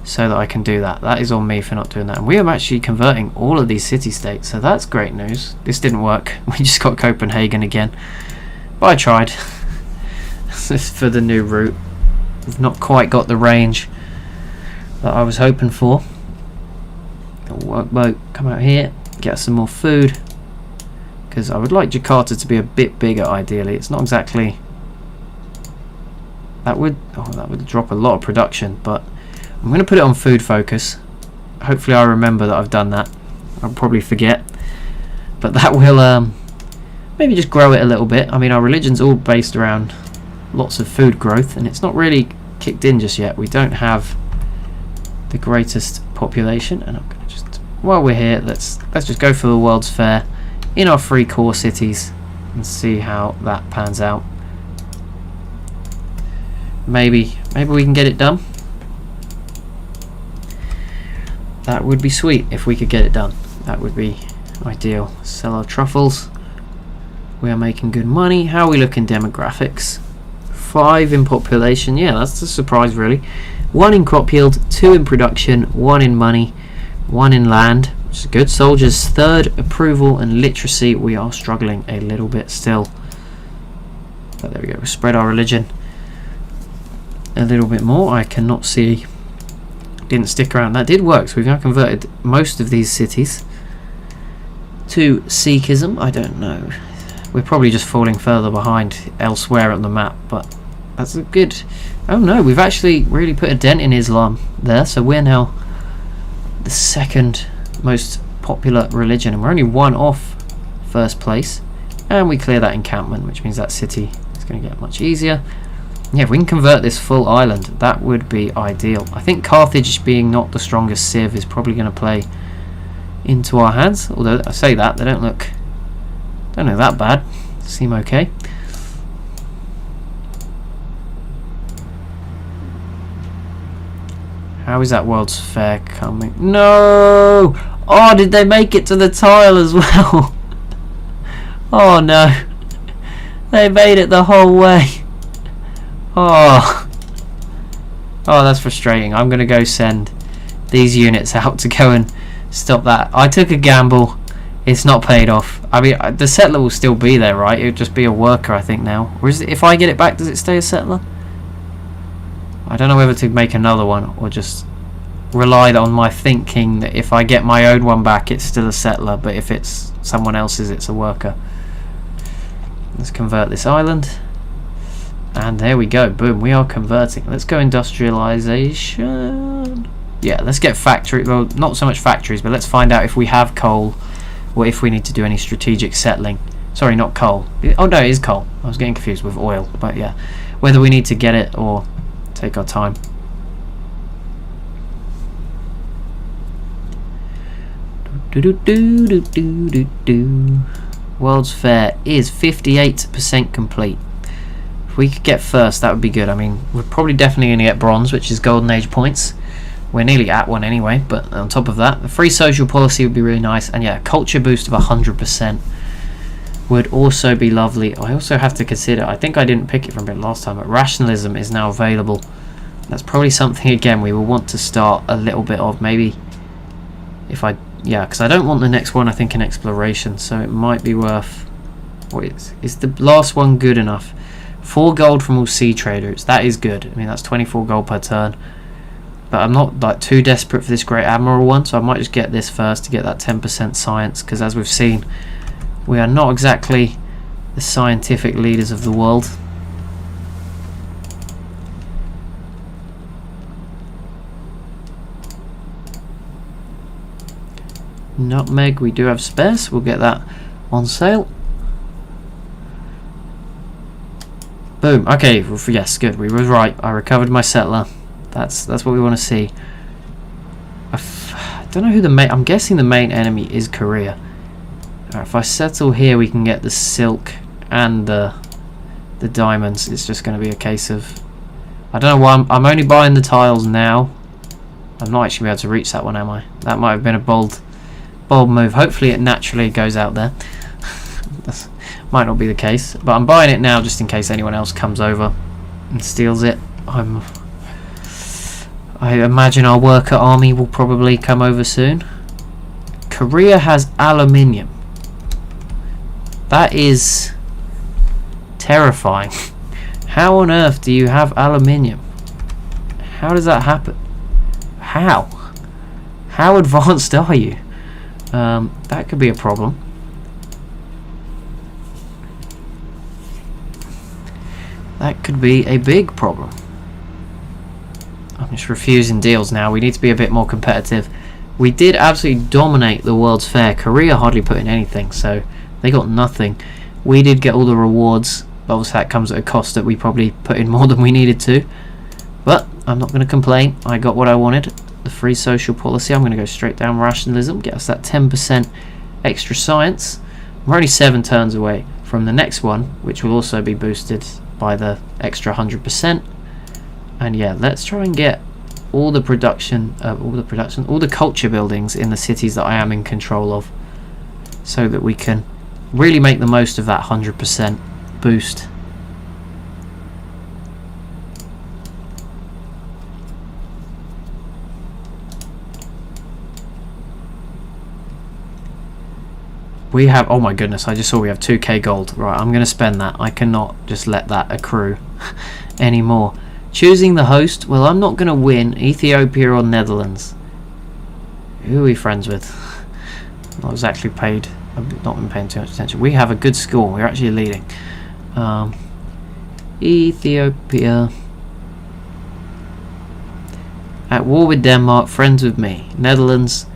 so that I can do that. That is on me for not doing that. And we are actually converting all of these city-states, so that's great news. This didn't work. We just got Copenhagen again. But I tried. This is for the new route. We've not quite got the range that I was hoping for. A workboat, come out here, get us some more food. Because I would like Jakarta to be a bit bigger ideally. It's not exactly... That would drop a lot of production, but I'm going to put it on food focus. Hopefully I remember that I've done that. I'll probably forget. But that will maybe just grow it a little bit. I mean, our religion's all based around lots of food growth, and it's not really kicked in just yet. We don't have the greatest population, and I'm going to just, while we're here, let's just go for the World's Fair in our 3 core cities and see how that pans out. Maybe we can get it done. That would be sweet if we could get it done. That would be ideal. Sell our truffles. We are making good money. How are we looking demographics? 5 in population. Yeah, that's a surprise really. 1 in crop yield, 2 in production, 1 in money, 1 in land, which is good. Soldiers 3rd, approval and literacy. We are struggling a little bit still. But there we go. We'll spread our religion a little bit more. I cannot see. Didn't stick around. That did work. So we've now converted most of these cities to Sikhism. I don't know. We're probably just falling further behind elsewhere on the map, but that's a good... Oh no, we've actually really put a dent in Islam there, so we're now the 2nd most popular religion, and we're only 1 off 1st place, and we clear that encampment, which means that city is going to get much easier. Yeah, if we can convert this full island, that would be ideal. I think Carthage being not the strongest civ is probably going to play into our hands, although I say that, they don't look that bad. Seem okay. How is that World's Fair coming? No! Oh, did they make it to the tile as well? Oh no. They made it the whole way. Oh. Oh, that's frustrating. I'm going to go send these units out to go and stop that. I took a gamble. It's not paid off. I mean, the settler will still be there, right? It would just be a worker, I think, now. Or is it, if I get it back, does it stay a settler? I don't know whether to make another one or just rely on my thinking that if I get my own one back, it's still a settler, but if it's someone else's, it's a worker. Let's convert this island. And there we go. Boom, we are converting. Let's go industrialization. Yeah, let's get factory. Well, not so much factories, but let's find out if we have coal or if we need to do any strategic settling. Sorry, not coal. Oh no, it is coal. I was getting confused with oil, but yeah, whether we need to get it or take our time. World's Fair is 58% complete. If we could get first, that would be good. I mean, we're probably definitely going to get bronze, which is golden age points. We're nearly at one anyway, but on top of that, the free social policy would be really nice. And yeah, a culture boost of 100% would also be lovely. I also have to consider, I think I didn't pick it from it last time, but rationalism is now available. That's probably something, again, we will want to start a little bit of. Maybe if I... Yeah, because I don't want the next one, I think, in exploration, so it might be worth... Wait, is the last one good enough? 4 gold from all sea traders. That is good. I mean, that's 24 gold per turn. But I'm not like too desperate for this Great Admiral one, so I might just get this first to get that 10% science, because as we've seen, we are not exactly the scientific leaders of the world. Nutmeg, we do have spares. We'll get that on sale. Boom. Okay. Yes, good. We were right. I recovered my settler. That's what we want to see. I don't know who the main... I'm guessing the main enemy is Korea. Right, if I settle here, we can get the silk and the diamonds. It's just going to be a case of... I don't know why I'm only buying the tiles now. I'm not actually able to reach that one, am I? That might have been a bold move. Hopefully it naturally goes out there. That might not be the case, but I'm buying it now just in case anyone else comes over and steals it. I imagine our worker army will probably come over soon. Korea has aluminium. That is terrifying. How on earth do you have aluminium? How does that happen? How advanced are you? That could be a problem. That could be a big problem. I'm just refusing deals now. We need to be a bit more competitive. We did absolutely dominate the World's Fair. Korea hardly put in anything, so they got nothing. We did get all the rewards, but obviously that comes at a cost that we probably put in more than we needed to. But I'm not going to complain. I got what I wanted. The free social policy. I'm going to go straight down rationalism. Get us that 10% extra science. We're only 7 turns away from the next one, which will also be boosted by the extra 100%. And yeah, let's try and get all the all the culture buildings in the cities that I am in control of, so that we can really make the most of that 100% boost. We have, oh my goodness, I just saw we have 2k gold. Right, I'm going to spend that. I cannot just let that accrue anymore. Choosing the host, well, I'm not going to win Ethiopia or Netherlands. Who are we friends with? Not exactly paid. I've not been paying too much attention. We have a good score. We're actually leading. Ethiopia. At war with Denmark, friends with me. Netherlands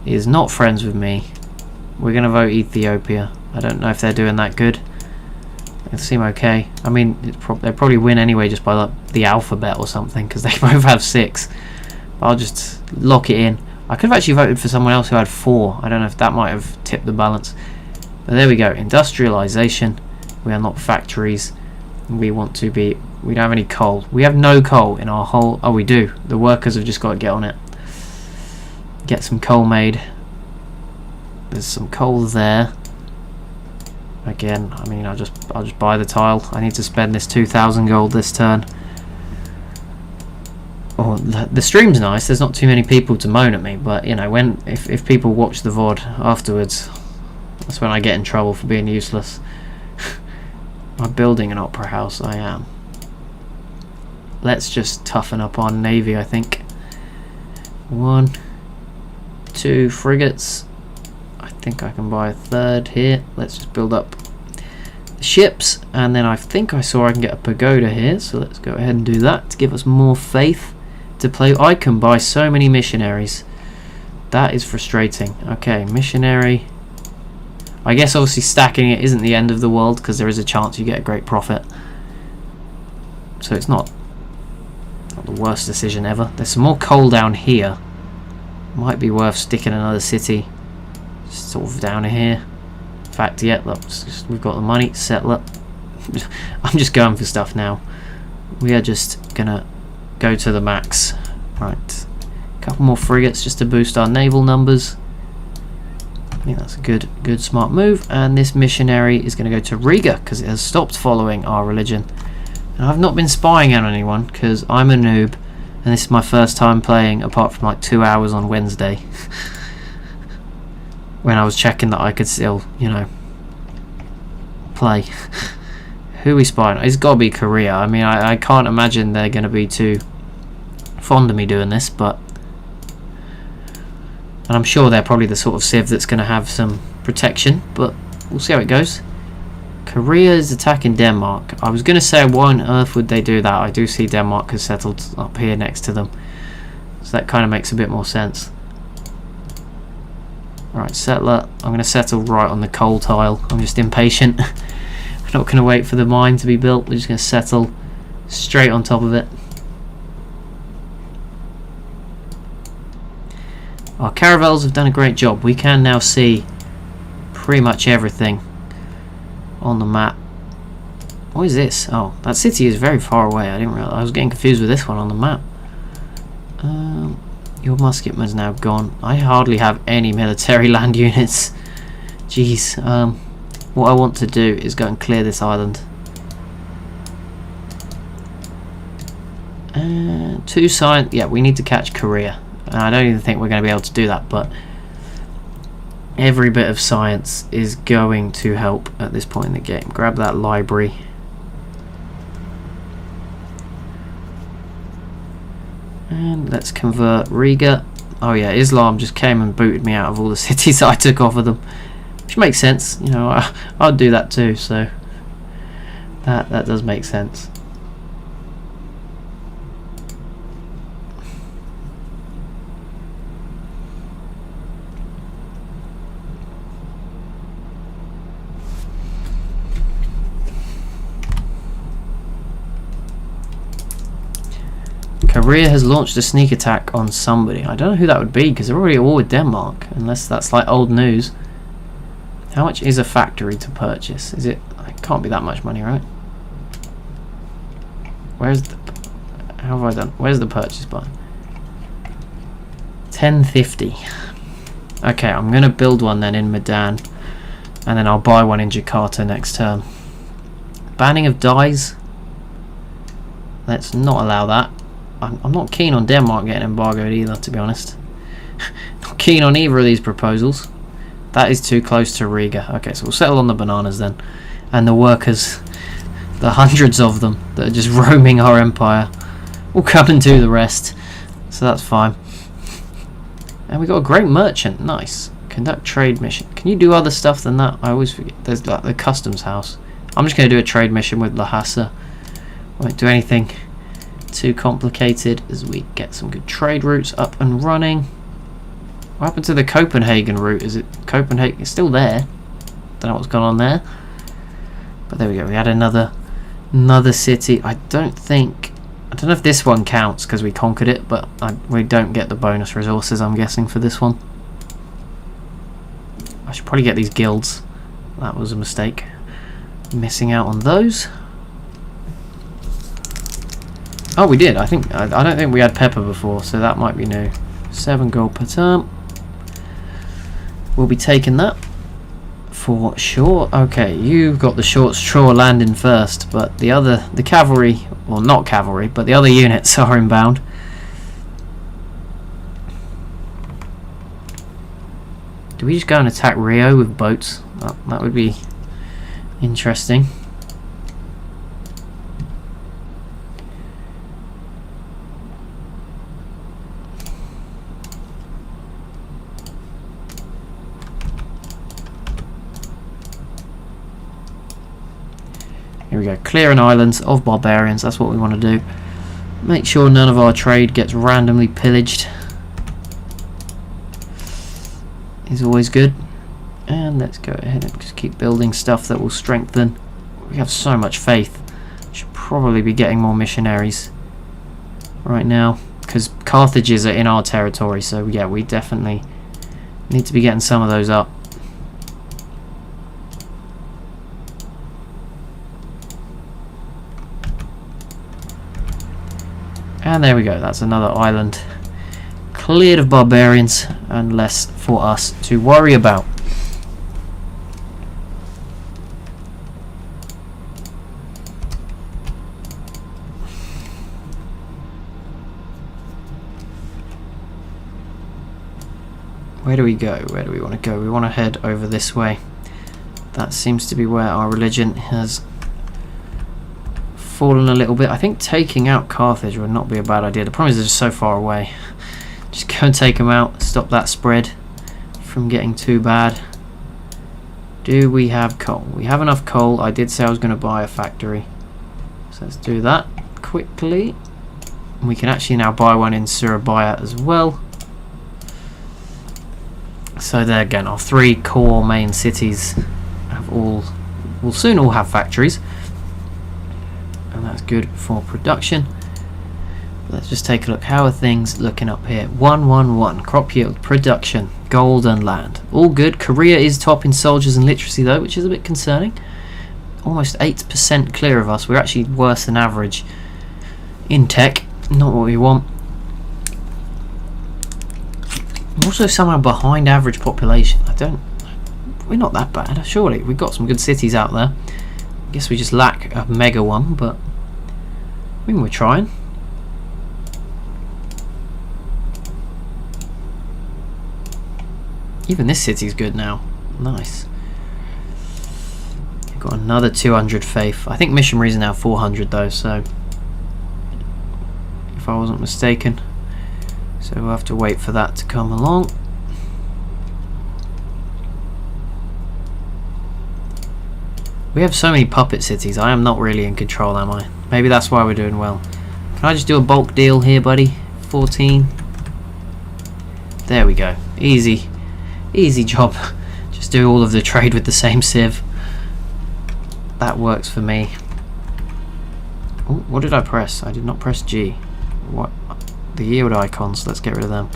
is not friends with me. We're going to vote Ethiopia. I don't know if they're doing that good. They seem okay. I mean, they'll probably win anyway just by like the alphabet or something, because they both have 6. But I'll just lock it in. I could have actually voted for someone else who had 4. I don't know if that might have tipped the balance. But there we go. Industrialization. We are not factories. We want to be... We don't have any coal. We have no coal in our whole... Oh, we do. The workers have just got to get on it. Get some coal made. There's some coal there. Again, I mean, I'll just buy the tile. I need to spend this 2,000 gold this turn. Oh, the stream's nice. There's not too many people to moan at me, but you know, if people watch the VOD afterwards, that's when I get in trouble for being useless. I'm building an opera house. I am. Let's just toughen up our navy. I think 1, 2 frigates. I think I can buy a 3rd here. Let's just build up the ships, and then I think I saw I can get a pagoda here, so let's go ahead and do that to give us more faith to play. I can buy so many missionaries. That is frustrating. Okay, missionary. I guess obviously stacking it isn't the end of the world because there is a chance you get a great profit. So it's not the worst decision ever. There's some more coal down here. Might be worth sticking another city sort of down here. In fact, yeah, look, we've got the money. Settler. I'm just going for stuff now. We are just gonna go to the max. Right. A couple more frigates just to boost our naval numbers. I think that's a good smart move. And this missionary is going to go to Riga because it has stopped following our religion. And I've not been spying on anyone because I'm a noob and this is my first time playing apart from like 2 hours on Wednesday when I was checking that I could still, you know, play. Who are we spying on? It's got to be Korea. I mean, I can't imagine they're going to be too fond of me doing this, but and I'm sure they're probably the sort of civ that's going to have some protection, but we'll see how it goes. Korea is attacking Denmark. I was going to say why on earth would they do that? I do see Denmark has settled up here next to them, so that kind of makes a bit more sense. Right, settler. I'm going to settle right on the coal tile. I'm just impatient. I'm not going to wait for the mine to be built. We're just going to settle straight on top of it. Our caravels have done a great job. We can now see pretty much everything on the map. What is this? Oh, that city is very far away. I didn't realize. I was getting confused with this one on the map. Your musketman's now gone. I hardly have any military land units. Jeez. What I want to do is go and clear this island. 2 science. Yeah, we need to catch Korea. I don't even think we're going to be able to do that, but every bit of science is going to help at this point in the game. Grab that library. And let's convert Riga. Oh yeah, Islam just came and booted me out of all the cities I took off of them. Which makes sense, you know, I'd do that too, so that does make sense. Korea has launched a sneak attack on somebody. I don't know who that would be because they're already at war with Denmark, unless that's like old news. How much is a factory to purchase? Is it? It can't be that much money, right? Where's the? How have I done? Where's the purchase button? 1050. Okay, I'm gonna build one then in Medan, and then I'll buy one in Jakarta next term. Banning of dyes. Let's not allow that. I'm not keen on Denmark getting embargoed either, to be honest. Not keen on either of these proposals. That is too close to Riga. Okay, so we'll settle on the bananas then. And the workers, the hundreds of them that are just roaming our empire, will come and do the rest. So that's fine. And we got a great merchant. Nice. Conduct trade mission. Can you do other stuff than that? I always forget. There's like the customs house. I'm just going to do a trade mission with Lhasa. Won't do anything too complicated as we get some good trade routes up and running. What happened to the Copenhagen route? Is it Copenhagen? It's still there. Don't know what's going on there. But there we go. We had another city. I don't know if this one counts because we conquered it, but we don't get the bonus resources, I'm guessing, for this one. I should probably get these guilds. That was a mistake. Missing out on those. Oh, we did. I don't think we had pepper before, so that might be new. 7 gold per term. We'll be taking that for sure. Okay, you got the short straw landing first, but the cavalry, well, not cavalry, but the other units are inbound. Do we just go and attack Rio with boats? That would be interesting. Here we go, clearing islands of barbarians, that's what we want to do. Make sure none of our trade gets randomly pillaged. is always good. And let's go ahead and just keep building stuff that will strengthen. We have so much faith. Should probably be getting more missionaries right now, because Carthages are in our territory, so yeah, we definitely need to be getting some of those up. And there we go, that's another island cleared of barbarians and less for us to worry about. Where do we go? Where do we want to go? We want to head over this way. That seems to be where our religion has fallen a little bit. I think taking out Carthage would not be a bad idea. The problem is they're just so far away. Just go and take them out, stop that spread from getting too bad. Do we have coal? We have enough coal. I did say I was going to buy a factory, so let's do that quickly. And we can actually now buy one in Surabaya as well. So there again, our 3 core main cities will soon all have factories, and that's good for production. Let's just take a look. How are things looking up here? 111 crop yield, production, gold and land, all good. Korea is top in soldiers and literacy though, which is a bit concerning. Almost 8% clear of us. We're actually worse than average in tech, not what we want. Also somehow behind average population. We're not that bad, surely. We've got some good cities out there. I guess we just lack a mega one, but I mean, we're trying. Even this city's good now. Nice. We've got another 200 faith. I think missionaries are now 400 though, so if I wasn't mistaken. So we'll have to wait for that to come along. We have so many puppet cities. I am not really in control, am I? Maybe that's why we're doing well. Can I just do a bulk deal here, buddy? 14. There we go. Easy. Easy job. Just do all of the trade with the same sieve. That works for me. Oh, what did I press? I did not press G. What? The yield icons, let's get rid of them.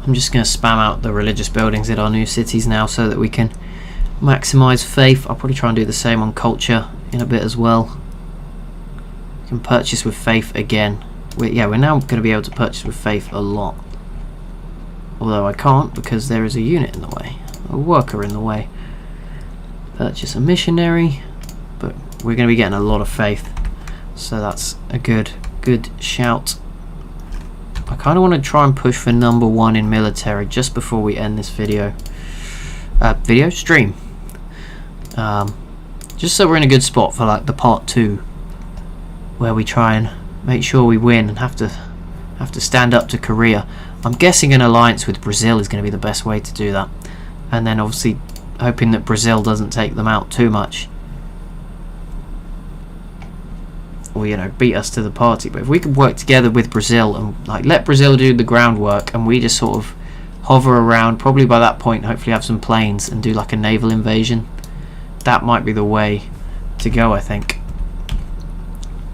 I'm just going to spam out the religious buildings in our new cities now so that we can maximise faith. I'll probably try and do the same on culture in a bit as well. We can purchase with faith again. We're now going to be able to purchase with faith a lot. Although I can't because there is a unit in the way. A worker in the way. Purchase a missionary, but we're going to be getting a lot of faith, so that's a good shout. I kind of want to try and push for #1 in military just before we end this video stream, just so we're in a good spot for like the part 2, where we try and make sure we win and have to stand up to Korea. I'm guessing an alliance with Brazil is going to be the best way to do that. And then obviously hoping that Brazil doesn't take them out too much, or beat us to the party. But if we could work together with Brazil and like let Brazil do the groundwork, and we just sort of hover around, probably by that point hopefully have some planes and do like a naval invasion, that might be the way to go, I think.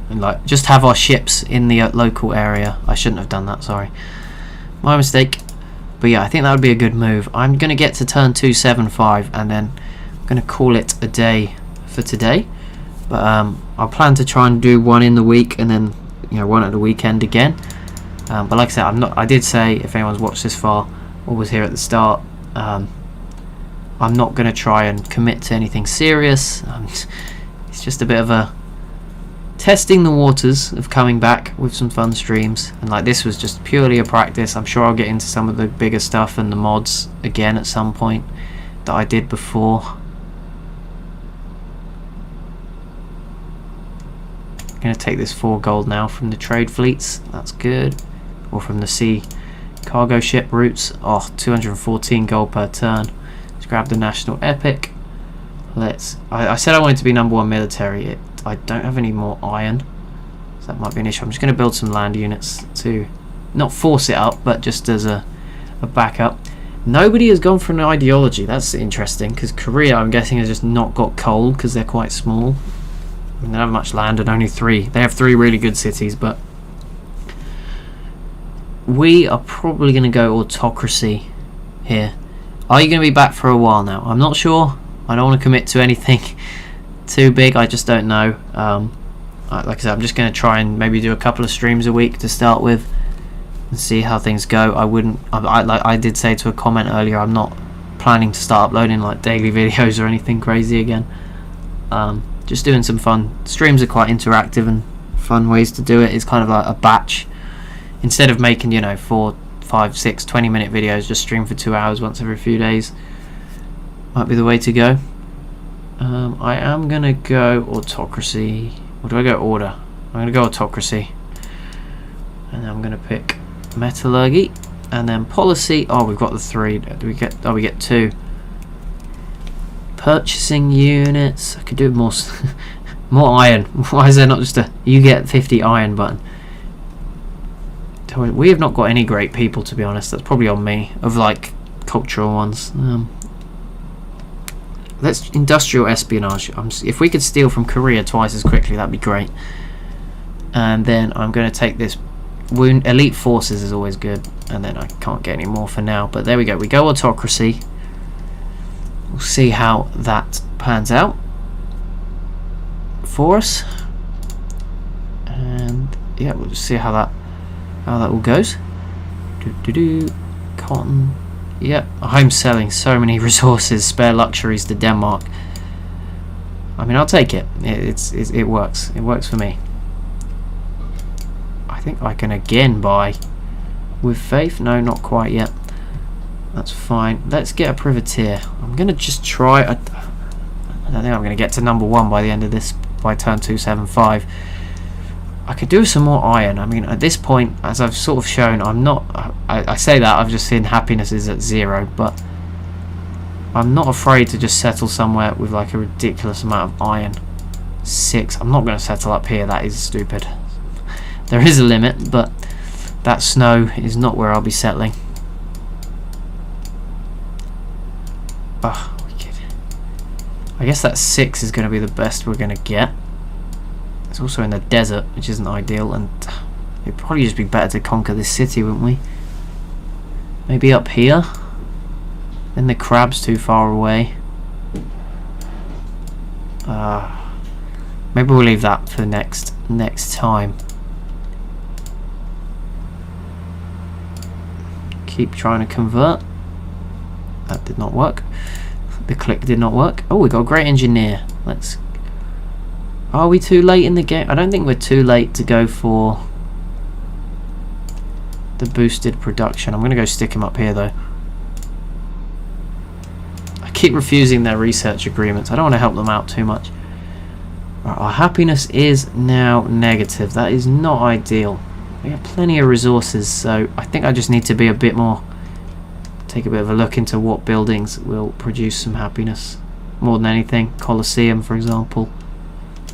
And like just have our ships in the local area. I shouldn't have done that, sorry, my mistake. But yeah, I think that would be a good move. I'm going to get to turn 275 and then I'm going to call it a day for today. But I'll plan to try and do one in the week and then one at the weekend again. But like I said, I did say, if anyone's watched this far or was here at the start, I'm not going to try and commit to anything serious. It's just a bit of a testing the waters of coming back with some fun streams, and like this was just purely a practice. I'm sure I'll get into some of the bigger stuff and the mods again at some point that I did before. I'm going to take this 4 gold now from the trade fleets, that's good, or from the sea cargo ship routes. 214 gold per turn. Let's grab the national epic. I said I wanted to be #1 military. It I don't have any more iron, so that might be an issue. I'm just going to build some land units to not force it up, but just as a backup. Nobody has gone for an ideology. That's interesting, because Korea, I'm guessing, has just not got coal because they're quite small. I mean, they don't have much land and only 3. They have 3 really good cities, but we are probably going to go autocracy here. Are you going to be back for a while now? I'm not sure. I don't want to commit to anything too big. I just don't know. Like I said, I'm just going to try and maybe do a couple of streams a week to start with and see how things go. Like I did say to a comment earlier, I'm not planning to start uploading like daily videos or anything crazy again. Just doing some fun. Streams are quite interactive and fun ways to do it. It's kind of like a batch. Instead of making, you know, 4, 5, 6, 20-minute videos, just stream for 2 hours once every few days. Might be the way to go. I am going to go autocracy. Or do I go order? I'm going to go autocracy. And then I'm going to pick metallurgy. And then policy. Oh, we've got the 3. Do we get? Oh, we get 2. Purchasing units. I could do more, more iron. Why is there not just a you get 50 iron button? We have not got any great people, to be honest. That's probably on me, of like cultural ones. Let's industrial espionage. If we could steal from Korea twice as quickly, that'd be great. And then I'm going to take this elite forces is always good. And then I can't get any more for now. But there we go. We go autocracy. We'll see how that pans out for us. And yeah, we'll just see how that all goes. Cotton. Yep, I'm selling so many resources, spare luxuries to Denmark. I mean, I'll take it. It works. It works for me. I think I can again buy with faith. No, not quite yet. That's fine. Let's get a privateer. I'm gonna just try. I don't think I'm gonna get to number 1 by the end of this. By turn 275. I could do some more iron. I mean, at this point, as I've sort of shown, I'm not. I say that I've just seen happiness is at 0, but I'm not afraid to just settle somewhere with like a ridiculous amount of iron. 6. I'm not going to settle up here. That is stupid. There is a limit, but that snow is not where I'll be settling. Oh, wicked. I guess that 6 is going to be the best we're going to get. It's also in the desert, which isn't ideal, and it'd probably just be better to conquer this city, wouldn't we? Maybe up here? Then the crab's too far away. Maybe we'll leave that for next time. Keep trying to convert. That did not work. The click did not work. Oh, we got a great engineer. Let's. Are we too late in the game? I don't think we're too late to go for the boosted production. I'm going to go stick him up here though. I keep refusing their research agreements. I don't want to help them out too much. Right, our happiness is now negative. That is not ideal. We have plenty of resources, so I think I just need to be a bit more, take a bit of a look into what buildings will produce some happiness more than anything. Colosseum, for example.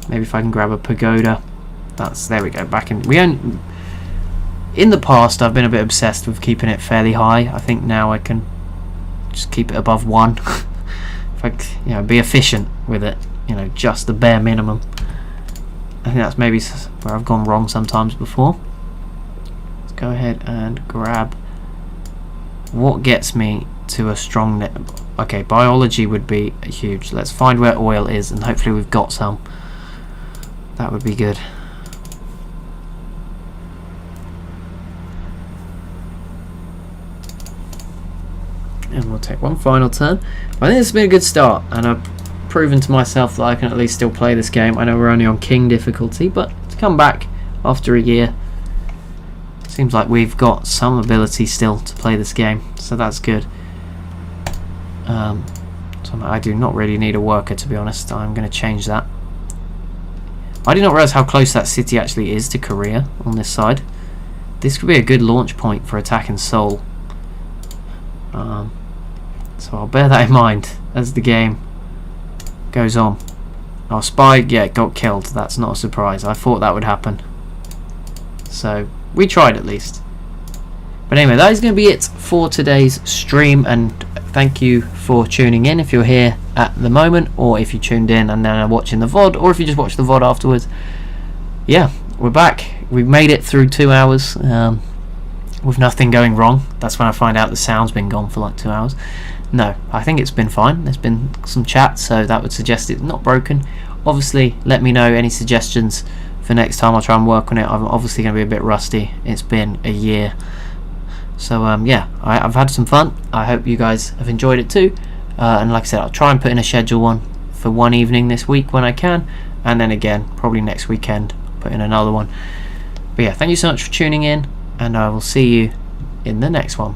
Maybe if I can grab a pagoda. There we go. In the past, I've been a bit obsessed with keeping it fairly high. I think now I can just keep it above 1. If I, be efficient with it. Just the bare minimum. I think that's maybe where I've gone wrong sometimes before. Let's go ahead and grab what gets me to a strong net. Okay, biology would be huge. Let's find where oil is, and hopefully we've got some. That would be good. And we'll take one final turn. I think this has been a good start, and I've proven to myself that I can at least still play this game. I know we're only on King difficulty, but to come back after a year, seems like we've got some ability still to play this game, so that's good. So I do not really need a worker, to be honest. I'm going to change that. I did not realise how close that city actually is to Korea on this side. This could be a good launch point for attacking Seoul. So I'll bear that in mind as the game goes on. Our spy, yeah, got killed. That's not a surprise. I thought that would happen. So, we tried at least. But anyway, that is going to be it for today's stream, and thank you for tuning in if you're here at the moment, or if you tuned in and then are watching the VOD, or if you just watch the VOD afterwards. Yeah, we're back. We've made it through 2 hours with nothing going wrong. That's when I find out the sound's been gone for like 2 hours. No, I think it's been fine. There's been some chat, so that would suggest it's not broken. Obviously, let me know any suggestions for next time. I'll try and work on it. I'm obviously going to be a bit rusty. It's been a year. So, yeah, I've had some fun. I hope you guys have enjoyed it too. And like I said, I'll try and put in a schedule one for one evening this week when I can. And then again, probably next weekend, put in another one. But yeah, thank you so much for tuning in. And I will see you in the next one.